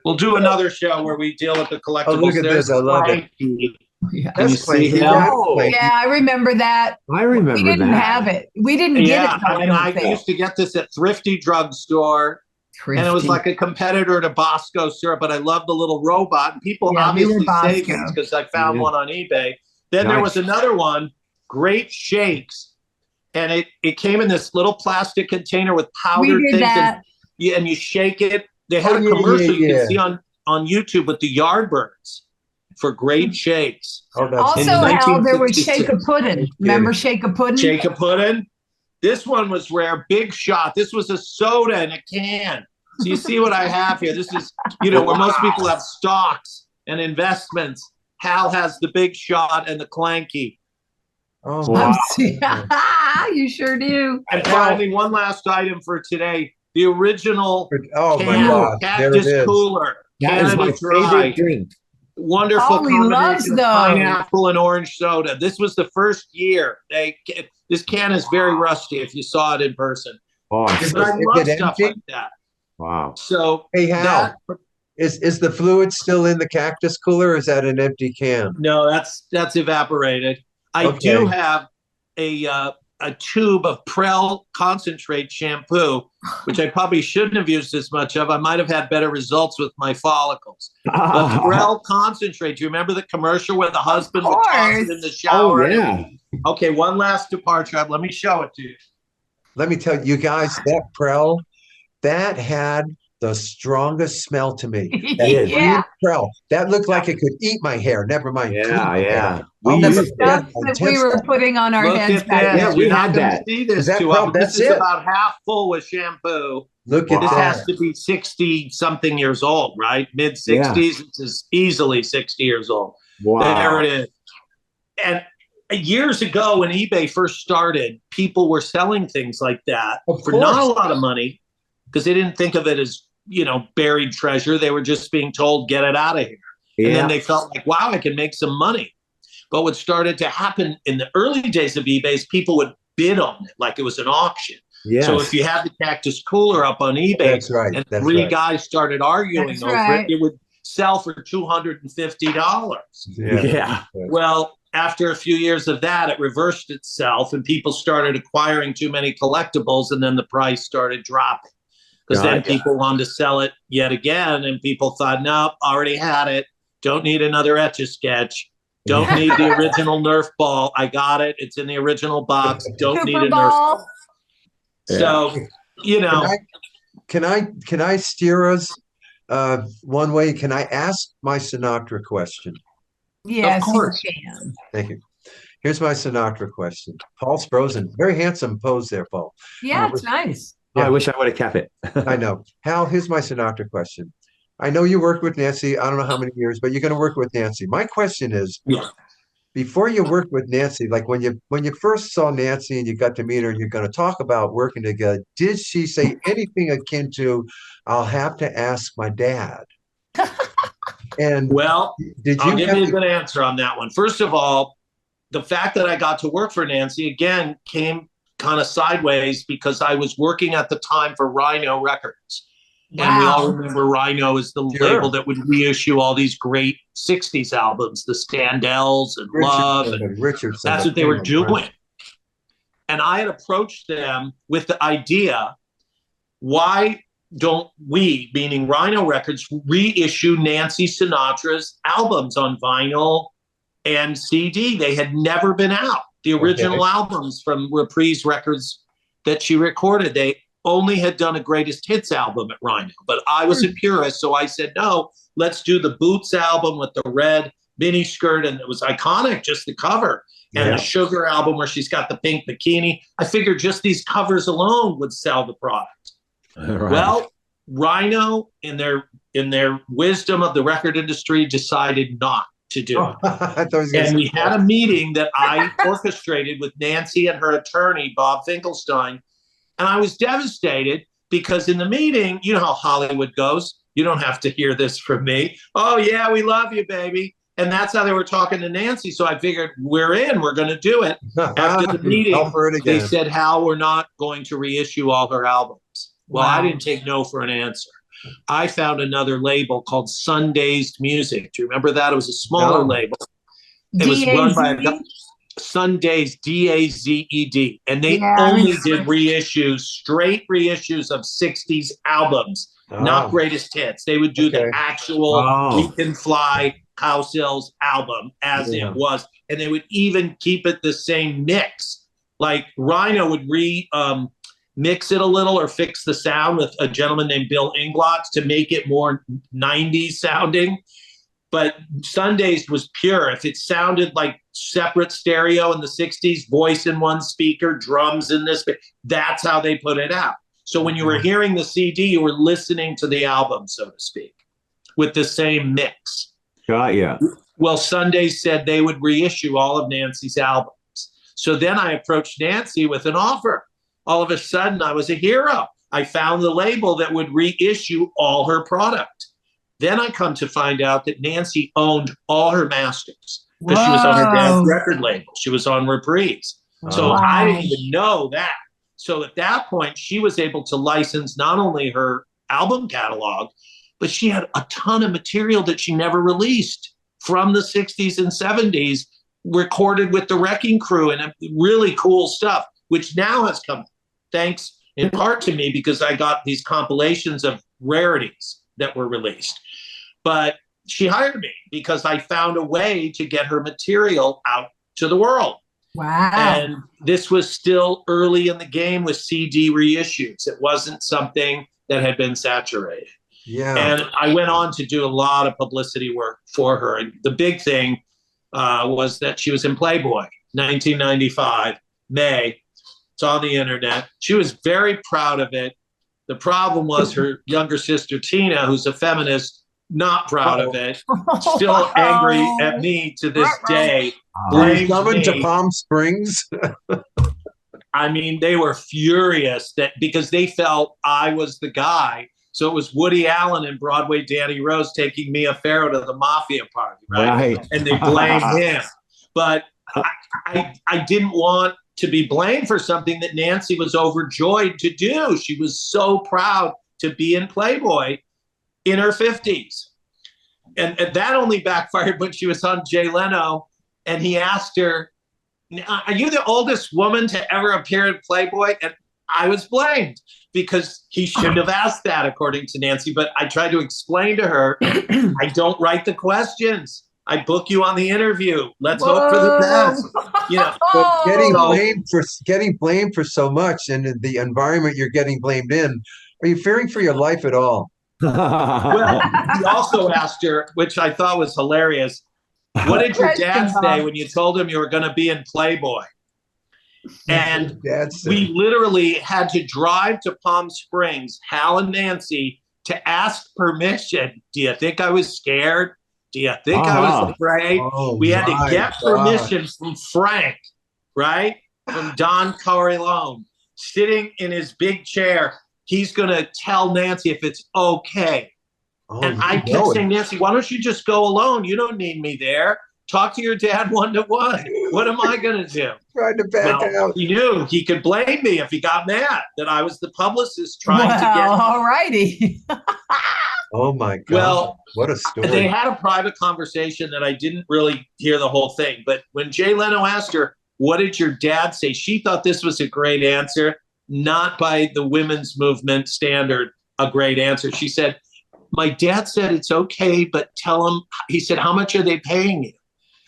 We'll do another show where we deal with the collectibles. Oh, look at this. I love it. Yeah. That's Clanky. Yeah, I remember that. I remember that. We didn't have it. We didn't get it. I used to get this at Thrifty Drugstore. And it was like a competitor to Bosco syrup, but I love the little robot. And people obviously say this because I found one on eBay. Then there was another one, Great Shakes, and it came in this little plastic container with powdered We did things, that. and you shake it. They had a commercial you can see on YouTube with the Yardbirds for great shakes. Oh, that's Also, In Hal, there was 1966. Shake a Puddin'. Remember Shake a Puddin'? Shake a Puddin'. This one was rare. Big Shot. This was a soda in a can. So you see what I have here. This is, where most people have stocks and investments. Hal has the Big Shot and the Clanky. Oh, Wow. You sure do. And finally, one last item for today. The original oh my God. There it Cactus is. Cooler. That is my Canada Dry. favorite drink. Wonderful Oh, he loves combination of those. pineapple and orange soda. This was the first year. This can is very rusty if you saw it in person. Oh, Because I Is love it stuff empty? like that. wow. So Hey, Hal, is the fluid still in the cactus cooler, or is that an empty can? no, that's evaporated. I Okay. do have a tube of Prel concentrate shampoo, which I probably shouldn't have used as much of. I might have had better results with my follicles. But Prel concentrate. Do you remember the commercial where the husband would toss it in the shower? Oh, yeah. Okay, one last departure. Let me show it to you. Let me tell you guys, that Prel, that had the strongest smell to me. That Yeah. Prel, that looked like it could eat my hair. Never mind. Yeah, clean my hair. yeah. Oh, The used that's stuff that intense we were stuff. putting on our Look heads at back this. then. Yeah, we You're not had gonna that. see this Is that too Prel? often. This That's is it. about half full with shampoo. Look at This that. has to be 60 something years old, right? Mid 60s. This is easily 60 years old. Wow. There it is. And years ago, when eBay first started, people were selling things like that Of for not a course. lot of money because they didn't think of it as, buried treasure. They were just being told, get it out of here. And then they felt like, wow, I can make some money. But what started to happen in the early days of eBay is people would bid on it like it was an auction. Yes. So if you had the cactus cooler up on eBay That's right. and That's three right. guys started arguing That's over right. it would sell for $250. Yeah. Well, after a few years of that, it reversed itself and people started acquiring too many collectibles and then the price started dropping. Because then Gotcha. people wanted to sell it yet again and people thought, nope, already had it. Don't need another Etch-a-Sketch. Don't need the original Nerf ball. I got it. It's in the original box. Don't need a Super Nerf ball. Ball. So, Can I steer us one way? Can I ask my Sinatra question? Yes, Of course. you can. Thank you. Here's my Sinatra question. Paul's frozen. Very handsome pose there, Paul. Yeah, it's nice. Oh, I wish I would have kept it. I know. Hal, here's my Sinatra question. I know you worked with Nancy. I don't know how many years, but you're going to work with Nancy. My question is, Yeah. before you worked with Nancy, like when you first saw Nancy and you got to meet her and you're going to talk about working together, did she say anything akin to, I'll have to ask my dad? And Well, did I'll you give have you a to- good answer on that one. First of all, the fact that I got to work for Nancy again came kind of sideways because I was working at the time for Rhino Records. And we all remember Rhino is the label that would reissue all these great 60s albums, the Standells and Love. And Richardson. that's what they were doing. And I had approached them with the idea, why don't we, meaning Rhino Records, reissue Nancy Sinatra's albums on vinyl and CD? They had never been out. The original albums from Reprise Records that she recorded, they only had done a greatest hits album at Rhino. But I was a purist, so I said, no, let's do the Boots album with the red mini skirt. And it was iconic, just the cover. And the Sugar album where she's got the pink bikini. I figured just these covers alone would sell the product. Right. Well, Rhino, in their wisdom of the record industry, decided not to do it. I thought he was gonna And say- we had a meeting that I orchestrated with Nancy and her attorney, Bob Finkelstein. And I was devastated because in the meeting, you know how Hollywood goes. You don't have to hear this from me. Oh, yeah, we love you, baby. And that's how they were talking to Nancy. So I figured we're in, we're going to do it. After the meeting, Help her it they again. said, Hal, we're not going to reissue all her albums. Well, I Wow. didn't take no for an answer. I found another label called Sundazed Music. Do you remember that? It was a smaller No. label. It was run by a DAZ? guy, Sundazed, DAZED. And they Yeah, I only remember. did reissues, straight reissues of 60s albums, not greatest hits. They would do the Okay. actual Oh. We Can Fly Cowsills album as Yeah. it was. And they would even keep it the same mix Like Rhino would mix it a little or fix the sound with a gentleman named Bill Inglotz to make it more 90s sounding. But Sundays was pure. If it sounded like separate stereo in the 60s, voice in one speaker, drums in this, that's how they put it out. So when you were hearing the CD, you were listening to the album, so to speak, with the same mix. Yeah. Well, Sundays said they would reissue all of Nancy's albums. So then I approached Nancy with an offer. All of a sudden, I was a hero. I found the label that would reissue all her product. Then I come to find out that Nancy owned all her masters because she was on her dad's record label. She was on Reprise. So I didn't even know that. So at that point, she was able to license not only her album catalog, but she had a ton of material that she never released from the 60s and 70s, recorded with the Wrecking Crew and really cool stuff, which now has come thanks in part to me because I got these compilations of rarities that were released. But she hired me because I found a way to get her material out to the world. Wow. And this was still early in the game with CD reissues. It wasn't something that had been saturated. Yeah. And I went on to do a lot of publicity work for her. And the big thing was that she was in Playboy, 1995, May. It's on the internet. She was very proud of it. The problem was her younger sister, Tina, who's a feminist, not proud of it, still angry at me to this day. Were you coming to Palm Springs? I mean, they were furious because they felt I was the guy. So it was Woody Allen and Broadway Danny Rose taking Mia Farrow to the mafia party, right? And they blamed him. But I didn't want to be blamed for something that Nancy was overjoyed to do. She was so proud to be in Playboy in her 50s. And that only backfired when she was on Jay Leno. And he asked her, "Are you the oldest woman to ever appear in Playboy?" And I was blamed because he shouldn't have asked that, according to Nancy. But I tried to explain to her, I don't write the questions. I book you on the interview. Let's hope for the best. You know, but getting blamed for so much and the environment you're getting blamed in, are you fearing for your life at all? Well, he also asked her, which I thought was hilarious, what did your dad say when you told him you were going to be in Playboy? And we literally had to drive to Palm Springs, Hal and Nancy, to ask permission. Do you think I was scared? Do you think I was afraid? We had to get permission from Frank, right? From Don Corleone, sitting in his big chair. He's going to tell Nancy if it's okay. And I kept saying, Nancy, why don't you just go alone? You don't need me there. Talk to your dad one-to-one. What am I going to do? Tried to back out. He knew he could blame me if he got mad that I was the publicist trying to get. All righty. Oh my God. Well, what a story. They had a private conversation that I didn't really hear the whole thing. But when Jay Leno asked her, what did your dad say? She thought this was a great answer, not by the women's movement standard, a great answer. She said, my dad said it's okay, but tell him, he said, how much are they paying you?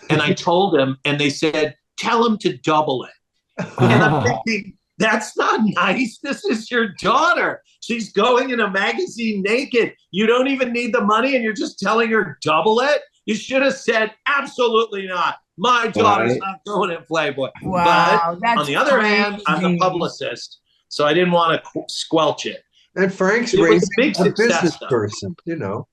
And I told him, and they said, tell him to double it. And I'm thinking, that's not nice. This is your daughter. She's going in a magazine naked. You don't even need the money, and you're just telling her double it? You should have said, absolutely not. My daughter's not going in Playboy. Wow, but on the other hand, I'm a publicist, so I didn't want to squelch it. And Frank's raising a business person, you know.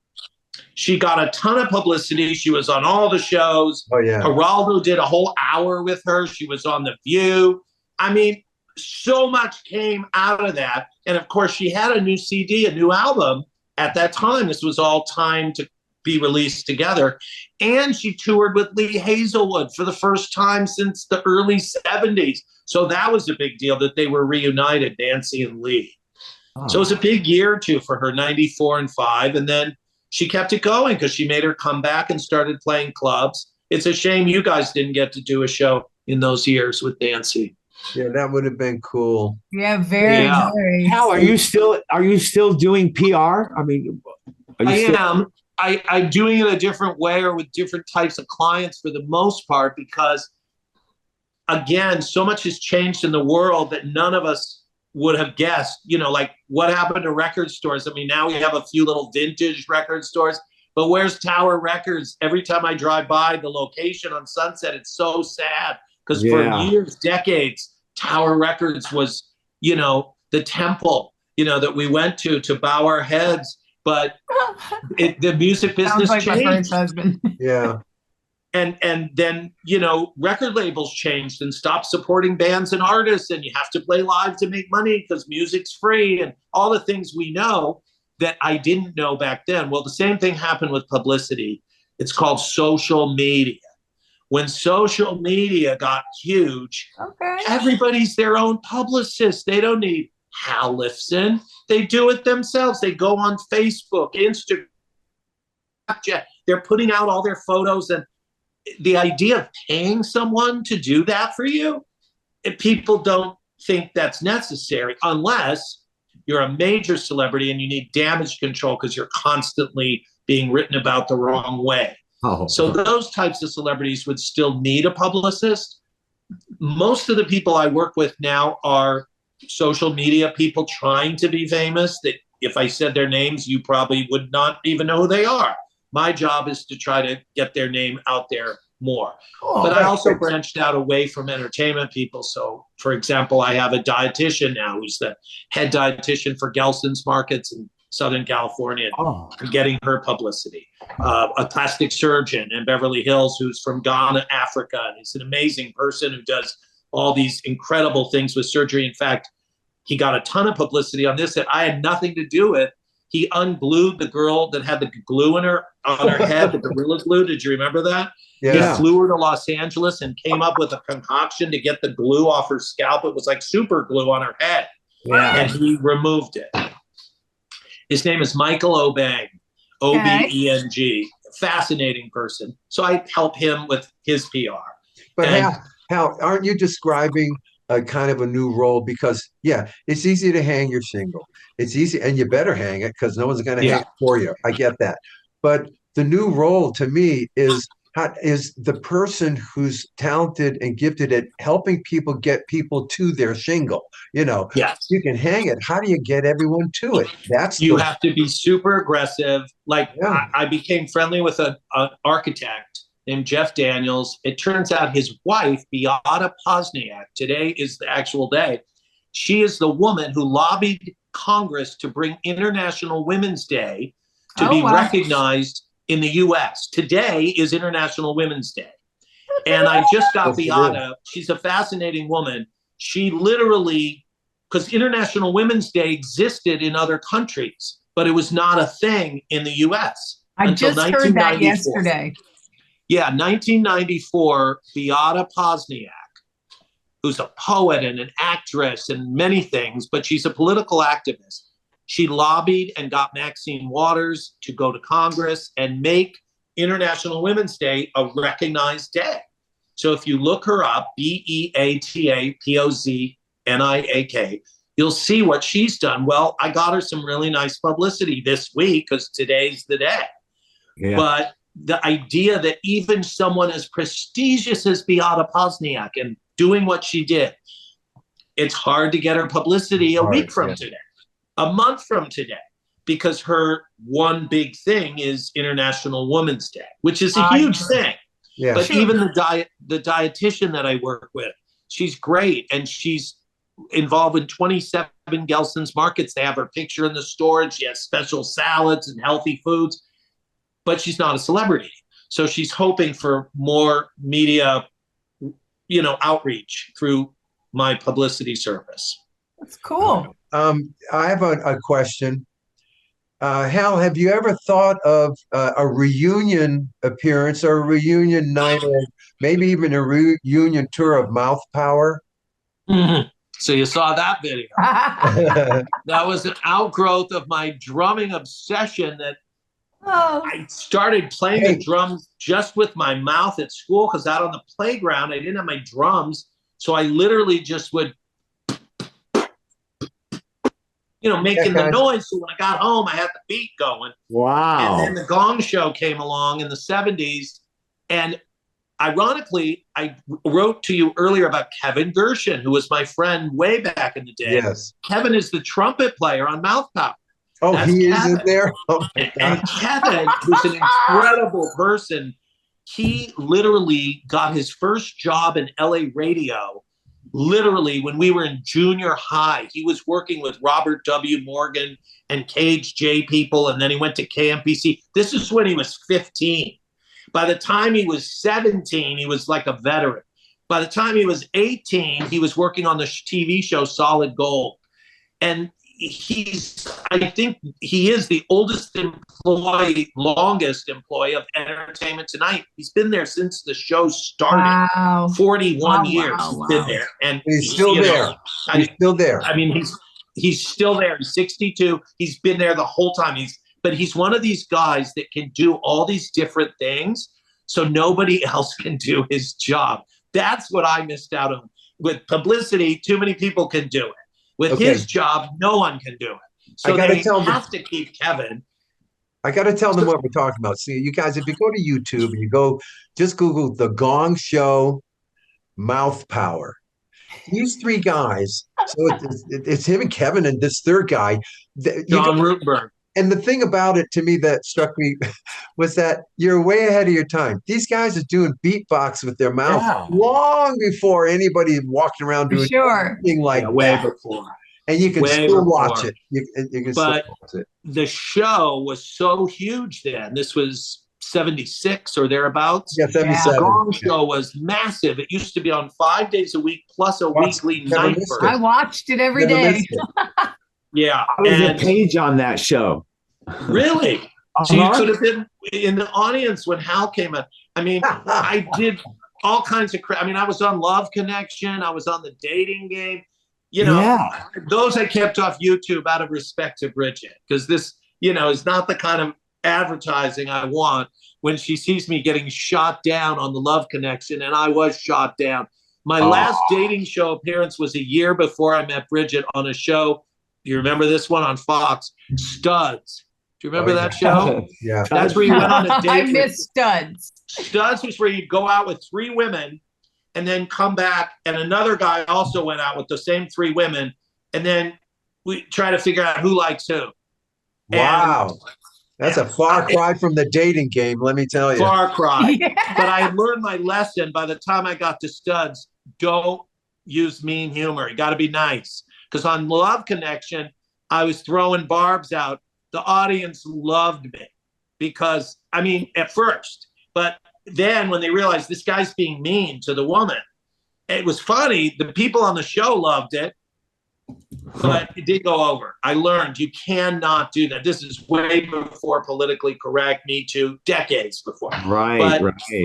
She got a ton of publicity. She was on all the shows. Oh, yeah. Geraldo did a whole hour with her. She was on The View. I mean, so much came out of that. And of course, she had a new CD, a new album at that time. This was all timed to be released together. And she toured with Lee Hazelwood for the first time since the early 70s. So that was a big deal that they were reunited, Nancy and Lee. Oh. So it was a big year or two for her, 94 and 5. And then she kept it going because she made her comeback and started playing clubs. It's a shame you guys didn't get to do a show in those years with Nancy. Yeah, that would have been cool. Yeah, very. Hal, are you still doing PR? I mean, I am. I'm doing it a different way or with different types of clients for the most part, because again, so much has changed in the world that none of us would have guessed, like what happened to record stores. I mean, now we have a few little vintage record stores, but where's Tower Records? Every time I drive by the location on Sunset, it's so sad because for years, decades, Tower Records was, the temple, that we went to bow our heads. But the music business like changed. My first husband. Yeah. And then, record labels changed and stopped supporting bands and artists, and you have to play live to make money because music's free and all the things we know that I didn't know back then. Well, the same thing happened with publicity. It's called social media. When social media got huge, everybody's their own publicist. They don't need Hal Lifson. They do it themselves. They go on Facebook, Instagram. They're putting out all their photos, and the idea of paying someone to do that for you, people don't think that's necessary unless you're a major celebrity and you need damage control because you're constantly being written about the wrong way. So those types of celebrities would still need a publicist. Most of the people I work with now are social media people trying to be famous, that if I said their names, you probably would not even know who they are. My job is to try to get their name out there more. But I also branched out away from entertainment people. So, for example, I have a dietitian now who's the head dietitian for Gelson's Markets in Southern California, and getting her publicity. A plastic surgeon in Beverly Hills who's from Ghana, Africa, and he's an amazing person who does all these incredible things with surgery. In fact, he got a ton of publicity on this that I had nothing to do with. He unglued the girl that had the glue on her head, the Gorilla Glue. Did you remember that? Yeah. He flew her to Los Angeles and came up with a concoction to get the glue off her scalp. It was like super glue on her head. Yeah. And he removed it. His name is Michael Obeng, Obeng. Fascinating person. So I help him with his PR. But Hal, aren't you describing a kind of a new role? Because it's easy to hang your shingle. It's easy, and you better hang it because no one's going to hang it for you. I get that. But the new role to me is the person who's talented and gifted at helping people get people to their shingle. You can hang it. How do you get everyone to it? You have to be super aggressive. Like I became friendly with an architect named Jeff Daniels. It turns out his wife, Beata Pozniak, today is the actual day. She is the woman who lobbied Congress to bring International Women's Day to be recognized in the U.S. Today is International Women's Day. And I just got Beata. She's a fascinating woman. She literally, because International Women's Day existed in other countries, but it was not a thing in the U.S. I just heard that yesterday. Yeah, 1994, Beata Pozniak, who's a poet and an actress and many things, but she's a political activist. She lobbied and got Maxine Waters to go to Congress and make International Women's Day a recognized day. So if you look her up, BeataPozniak, you'll see what she's done. Well, I got her some really nice publicity this week because today's the day. Yeah. But the idea that even someone as prestigious as Beata Pozniak and doing what she did, it's hard to get her publicity a week from today, a month from today, because her one big thing is International Women's Day, which is a huge thing. Yeah, but even the dietitian that I work with, she's great, and she's involved in 27 Gelson's Markets. They have her picture in the store, and she has special salads and healthy foods, but she's not a celebrity. So she's hoping for more media, outreach through my publicity service. That's cool. I have a question. Hal, have you ever thought of a reunion appearance or a reunion night, or maybe even a reunion tour of Mouth Power? Mm-hmm. So you saw that video. That was an outgrowth of my drumming obsession that I started playing the drums just with my mouth at school because out on the playground, I didn't have my drums. So I literally just would, making the noise. So when I got home, I had the beat going. Wow. And then the Gong Show came along in the 70s. And ironically, I wrote to you earlier about Kevin Gershon, who was my friend way back in the day. Yes. Kevin is the trumpet player on Mouth Power. Oh, That's he Kevin. is in there? Oh, my God. And Kevin, who's an incredible person, he literally got his first job in LA radio. Literally, when we were in junior high, he was working with Robert W. Morgan and Cage J people, and then he went to KMPC. This is when he was 15. By the time he was 17, he was like a veteran. By the time he was 18, he was working on the TV show Solid Gold. And I think he is the oldest employee, longest employee of Entertainment Tonight. He's been there since the show started. Wow. 41 years he's been there. And he's still there. He's still there. I mean, he's still there. He's 62. He's been there the whole time. But he's one of these guys that can do all these different things, so nobody else can do his job. That's what I missed out on. With publicity, too many people can do it. With his job, no one can do it. So they have to keep Kevin. I got to tell them what we're talking about. See, you guys, if you go to YouTube and you just Google the Gong Show Mouth Power. These three guys, so it's him and Kevin and this third guy. John Rutenberg. And the thing about it to me that struck me was that you're way ahead of your time. These guys are doing beatbox with their mouth long before anybody walking around doing anything like that. Way before. And you can still watch it. You can still watch it. The show was so huge then. This was 76 or thereabouts. Yeah, 77. The Gong Show was massive. It used to be on 5 days a week plus a weekly night. I watched it every day. Yeah. I was a page on that show. Really? So you could have been in the audience when Hal came in. I mean, I did all kinds of crap. I mean, I was on Love Connection. I was on The Dating Game. You know, those I kept off YouTube out of respect to Bridget, because this, is not the kind of advertising I want when she sees me getting shot down on the Love Connection, and I was shot down. My last dating show appearance was a year before I met Bridget on a show. You remember this one on Fox, Studs. Do you remember that show? Yeah. That's where you went on a date. I miss Studs. Studs was where you'd go out with 3 women and then come back, and another guy also went out with the same 3 women, and then we try to figure out who likes who. Wow. That's a far cry from the dating game, let me tell you. Far cry. Yeah. But I learned my lesson by the time I got to Studs. Don't use mean humor. You got to be nice. Because on Love Connection, I was throwing barbs out. The audience loved me because, I mean, at first, but then when they realized this guy's being mean to the woman, it was funny. The people on the show loved it, but it did go over. I learned you cannot do that. This is way before politically correct, Me Too, decades before. Right.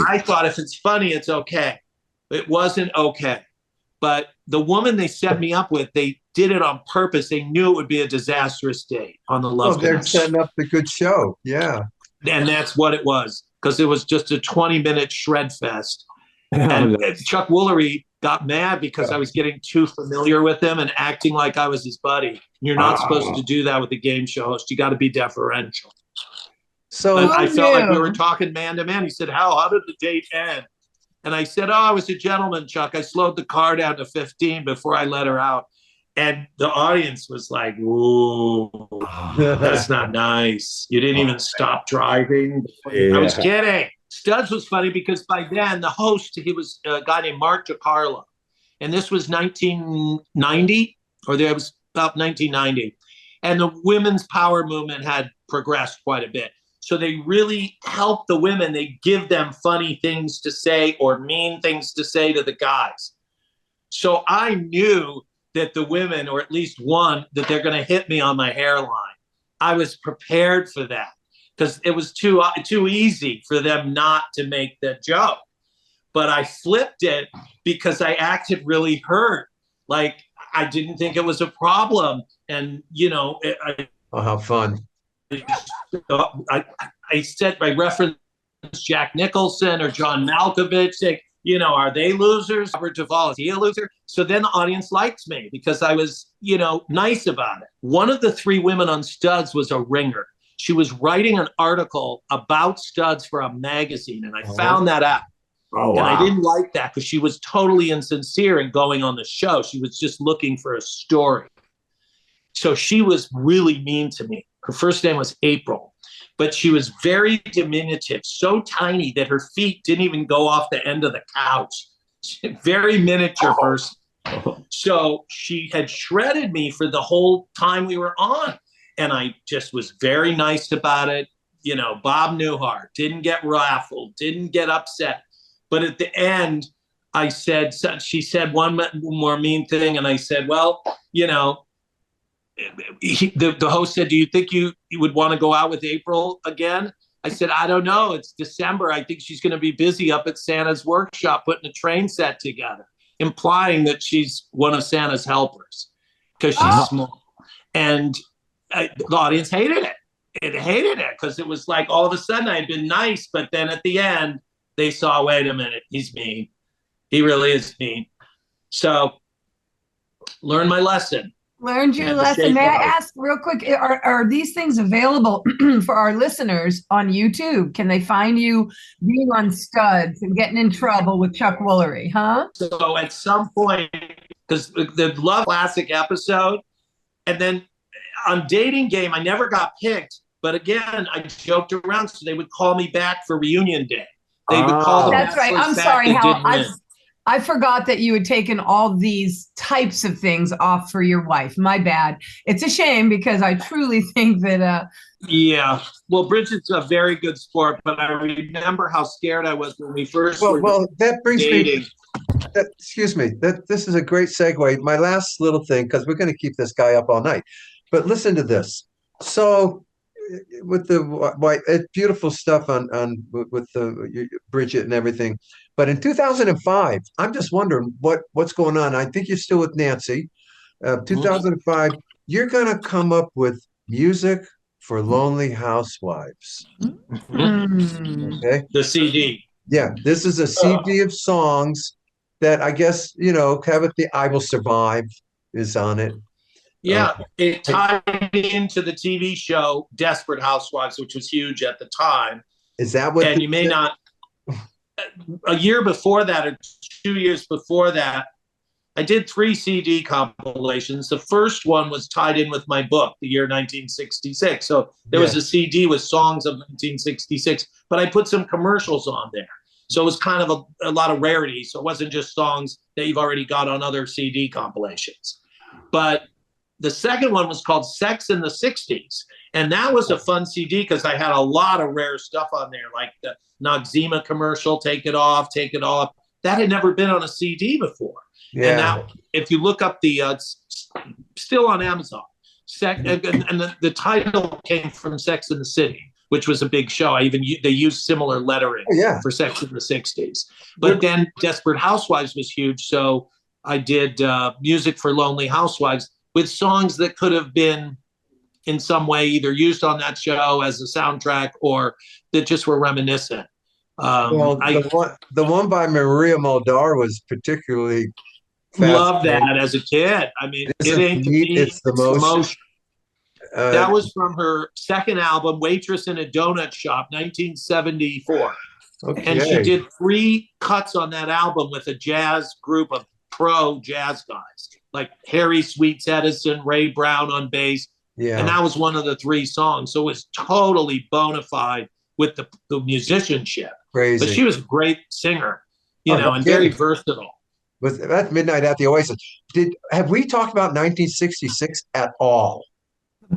I thought if it's funny, it's okay. It wasn't okay. But the woman they set me up with, they did it on purpose. They knew it would be a disastrous date on the Love Connection. They're setting up the good show. Yeah. And that's what it was, because it was just a 20-minute shred fest. And Chuck Woolery got mad because I was getting too familiar with him and acting like I was his buddy. You're not supposed to do that with a game show host. You got to be deferential. So I felt like we were talking man to man. He said, how did the date end? And I said, I was a gentleman, Chuck. I slowed the car down to 15 before I let her out. And the audience was like, ooh, that's not nice. You didn't even stop driving. I was kidding. Studs was funny because by then the host, he was a guy named Mark DiCarlo. And this was 1990, or there was about 1990. And the women's power movement had progressed quite a bit. So they really help the women. They give them funny things to say or mean things to say to the guys. So I knew that the women, or at least one, that they're going to hit me on my hairline. I was prepared for that because it was too easy for them not to make that joke. But I flipped it because I acted really hurt. Like I didn't think it was a problem. And, how fun. I said, I referenced Jack Nicholson or John Malkovich, saying, are they losers? Robert Duvall, is he a loser? So then the audience liked me because I was, nice about it. One of the 3 women on Studs was a ringer. She was writing an article about Studs for a magazine, and I found that out. Oh, And I wow. didn't like that because she was totally insincere in going on the show. She was just looking for a story. So she was really mean to me. Her first name was April, but she was very diminutive, so tiny that her feet didn't even go off the end of the couch. Very miniature person. So she had shredded me for the whole time we were on. And I just was very nice about it. You know, Bob Newhart, didn't get raffled, didn't get upset. But at the end, I said, she said one more mean thing. And I said, well, you know, the host said, do you think you would want to go out with April again? I said, I don't know. It's December. I think she's going to be busy up at Santa's workshop putting a train set together, implying that she's one of Santa's helpers because she's small. And the audience hated it. It hated it because it was like all of a sudden I had been nice, but then at the end they saw, wait a minute, he's mean. He really is mean. So learn my lesson. Learned your lesson. May I ask real quick, are these things available for our listeners on YouTube? Can they find you being on Studs and getting in trouble with Chuck Woolery, huh? So at some point, because the Love Classic episode, and then on Dating Game, I never got picked. But again, I joked around, so they would call me back for reunion day. They would call the That's right. I'm sorry, Hal. I forgot that you had taken all these types of things off for your wife. My bad. It's a shame because I truly think that. Yeah. Well, Bridget's a very good sport, but I remember how scared I was when we first were that brings dating. Excuse me. This is a great segue. My last little thing, because we're going to keep this guy up all night. But listen to this. So, with the white, beautiful stuff on with the Bridget and everything. But in 2005, I'm just wondering what's going on. I think you're still with Nancy. 2005, you're going to come up with music for lonely housewives. Okay, the CD. Yeah, this is a CD of songs that I guess the "I Will Survive" is on it. Yeah, it tied into the TV show Desperate Housewives, which was huge at the time. Is that what? And you may not. A year before that, or 2 years before that, I did 3 CD compilations. The first one was tied in with my book, the year 1966. So there was a CD with songs of 1966, but I put some commercials on there. So it was kind of a lot of rarity. So it wasn't just songs that you've already got on other CD compilations. But the second one was called Sex in the 60s. And that was a fun CD because I had a lot of rare stuff on there, like the Noxzema commercial, Take It Off, Take It Off. That had never been on a CD before. Yeah. And now, if you look up still on Amazon, and the title came from Sex in the City, which was a big show. They used similar lettering for Sex in the 60s. But then Desperate Housewives was huge. So I did music for lonely housewives with songs that could have been in some way either used on that show as a soundtrack or that just were reminiscent. The one by Maria Muldaur was particularly love that as a kid. I mean, it ain't it's the most. That was from her second album, Waitress in a Donut Shop, 1974. Okay. And she did 3 cuts on that album with a jazz group of pro jazz guys, like Harry Sweets Edison, Ray Brown on bass. Yeah. And that was one of the 3 songs. So it was totally bona fide with the musicianship. Crazy. But she was a great singer, and very versatile. Was that Midnight at the Oasis? Have we talked about 1966 at all? The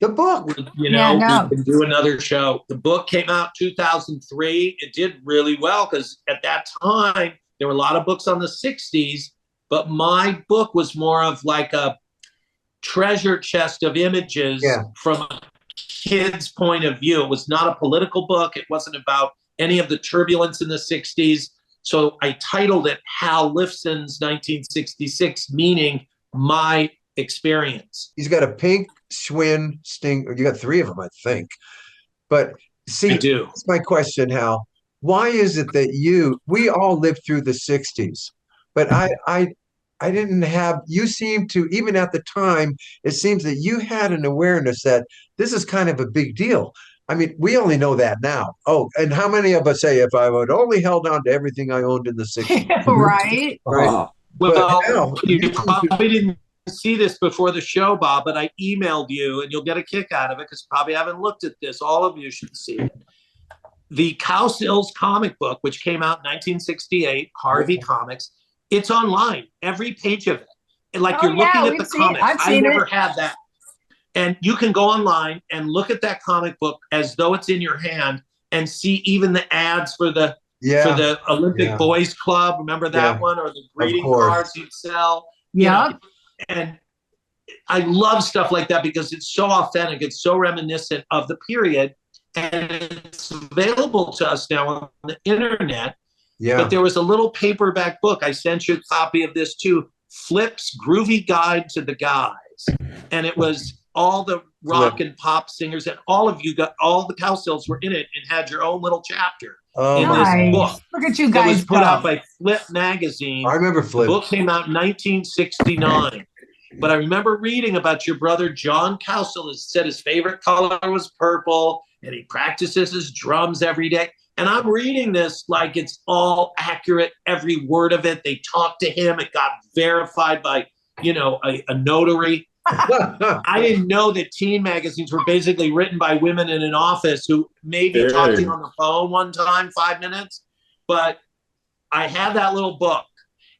book. We can do another show. The book came out 2003. It did really well because at that time, there were a lot of books on the 60s, but my book was more of like a treasure chest of images from a kid's point of view. It was not a political book. It wasn't about any of the turbulence in the 60s. So I titled it Hal Lifson's 1966, meaning my experience. He's got a pink Schwinn Sting. You got 3 of them, I think. But see, I do. That's my question, Hal. Why is it that we all lived through the 60s, but I didn't have, you seem to, even at the time, it seems that you had an awareness that this is kind of a big deal. I mean, we only know that now. Oh, and how many of us say, if I would only held on to everything I owned in the 60s? Right. Right. Well, now, you probably didn't see this before the show, Bob, but I emailed you, and you'll get a kick out of it because probably haven't looked at this. All of you should see it. The Cowsills comic book, which came out in 1968, Harvey Comics, it's online, every page of it. And like you're looking at the comics. I never had that. And you can go online and look at that comic book as though it's in your hand and see even the ads for the Olympic Boys Club. Remember that one? Or the greeting cards you'd sell. Yeah. And I love stuff like that because it's so authentic. It's so reminiscent of the period. And it's available to us now on the internet. Yeah. But there was a little paperback book. I sent you a copy of this too. Flip's Groovy Guide to the Guys. And it was all the rock and pop singers, and all of you got, all the Cowsills were in it and had your own little chapter in this book. Look at you guys. It was put out by Flip magazine. I remember Flip. The book came out in 1969. But I remember reading about your brother John Cowsill. He said his favorite color was purple, and he practices his drums every day. And I'm reading this like it's all accurate, every word of it. They talked to him. It got verified by, a notary. I didn't know that teen magazines were basically written by women in an office who maybe talked to you on the phone one time, 5 minutes. But I had that little book.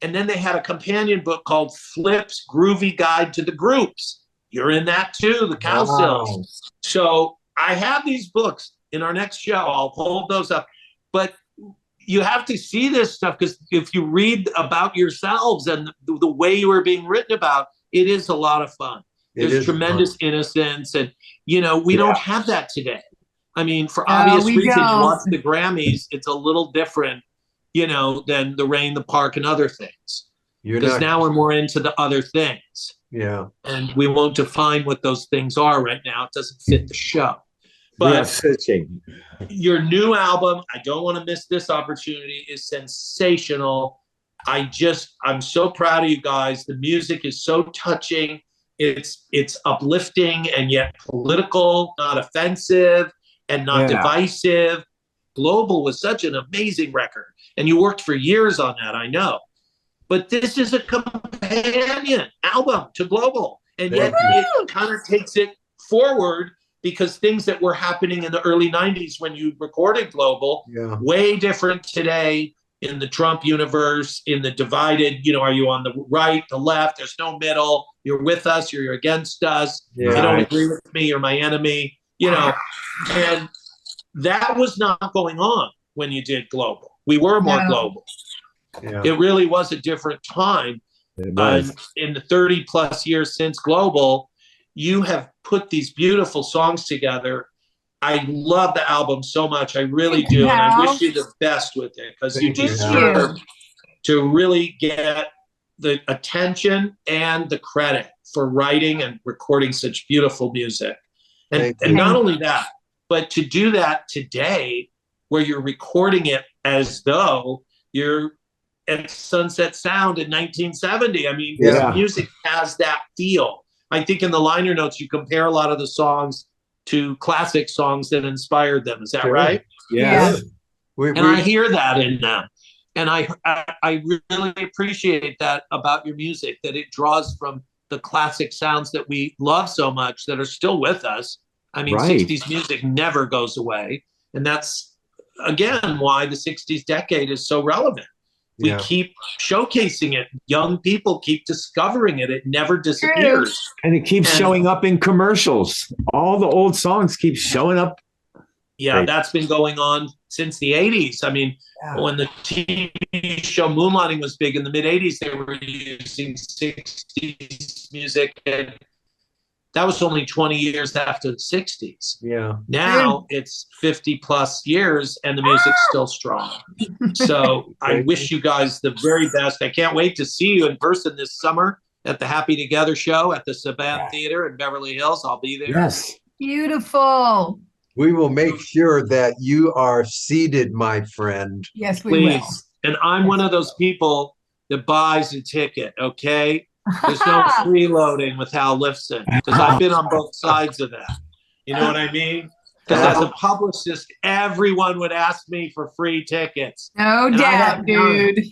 And then they had a companion book called Flip's Groovy Guide to the Groups. You're in that too, the Cowsills. Wow. So I have these books. In our next show, I'll hold those up. But you have to see this stuff because if you read about yourselves and the way you were being written about, it is a lot of fun. There's tremendous innocence. And, we don't have that today. I mean, for obvious reasons, you watch the Grammys, it's a little different, than the Rain, the Park, and other things. Because now we're more into the other things. Yeah. And we won't define what those things are right now. It doesn't fit the show. But your new album, I don't want to miss this opportunity, is sensational. I'm so proud of you guys. The music is so touching. It's uplifting and yet political, not offensive and not divisive. Global was such an amazing record. And you worked for years on that, I know. But this is a companion album to Global. And yet it kind of takes it forward because things that were happening in the early 90s when you recorded Global, way different today in the Trump universe, in the divided, are you on the right, the left? There's no middle. You're with us, you're against us. If you don't agree with me, you're my enemy, And that was not going on when you did Global. We were more global. Yeah. It really was a different time. In the 30 plus years since Global, you have put these beautiful songs together. I love the album so much. I really do. And I wish you the best with it because you deserve to really get the attention and the credit for writing and recording such beautiful music. And not only that, but to do that today where you're recording it as though you're at Sunset Sound in 1970. I mean, this music has that feel. I think in the liner notes, you compare a lot of the songs to classic songs that inspired them. Is that right? Yeah. And I hear that in them. And I really appreciate that about your music, that it draws from the classic sounds that we love so much that are still with us. I mean, 60s music never goes away. And that's, again, why the 60s decade is so relevant. We keep showcasing it. Young people keep discovering it. It never disappears. And it keeps showing up in commercials. All the old songs keep showing up. Yeah, that's been going on since the 80s. I mean, when the TV show Moonlighting was big in the mid-80s, they were using 60s music. And that was only 20 years after the 60s. Yeah. Now it's 50 plus years and the music's still strong. So I wish you guys the very best. I can't wait to see you in person this summer at the Happy Together show at the Saban Theater in Beverly Hills. I'll be there. Yes. Beautiful. We will make sure that you are seated, my friend. Yes, we will. And I'm one of those people that buys a ticket, okay? There's no freeloading with Hal Lifson because I've been on both sides of that. You know what I mean? Because as a publicist, everyone would ask me for free tickets. No doubt, dude.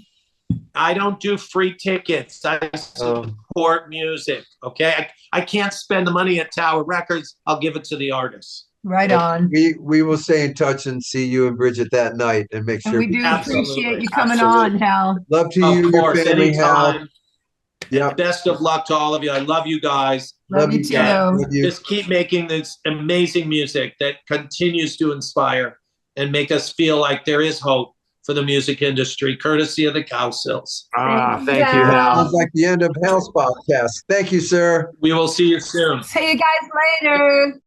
I don't do free tickets. I support music. Okay. I can't spend the money at Tower Records. I'll give it to the artists. Right on. We will stay in touch and see you and Bridget that night and make sure. And we do appreciate you coming on, Hal. Love to you, your family, Hal. Yeah. Best of luck to all of you. I love you guys. Love you too. Love you. Just keep making this amazing music that continues to inspire and make us feel like there is hope for the music industry, courtesy of the Cowsills. Thank you, Hal. Sounds like the end of Hal's podcast. Thank you, sir. We will see you soon. See you guys later.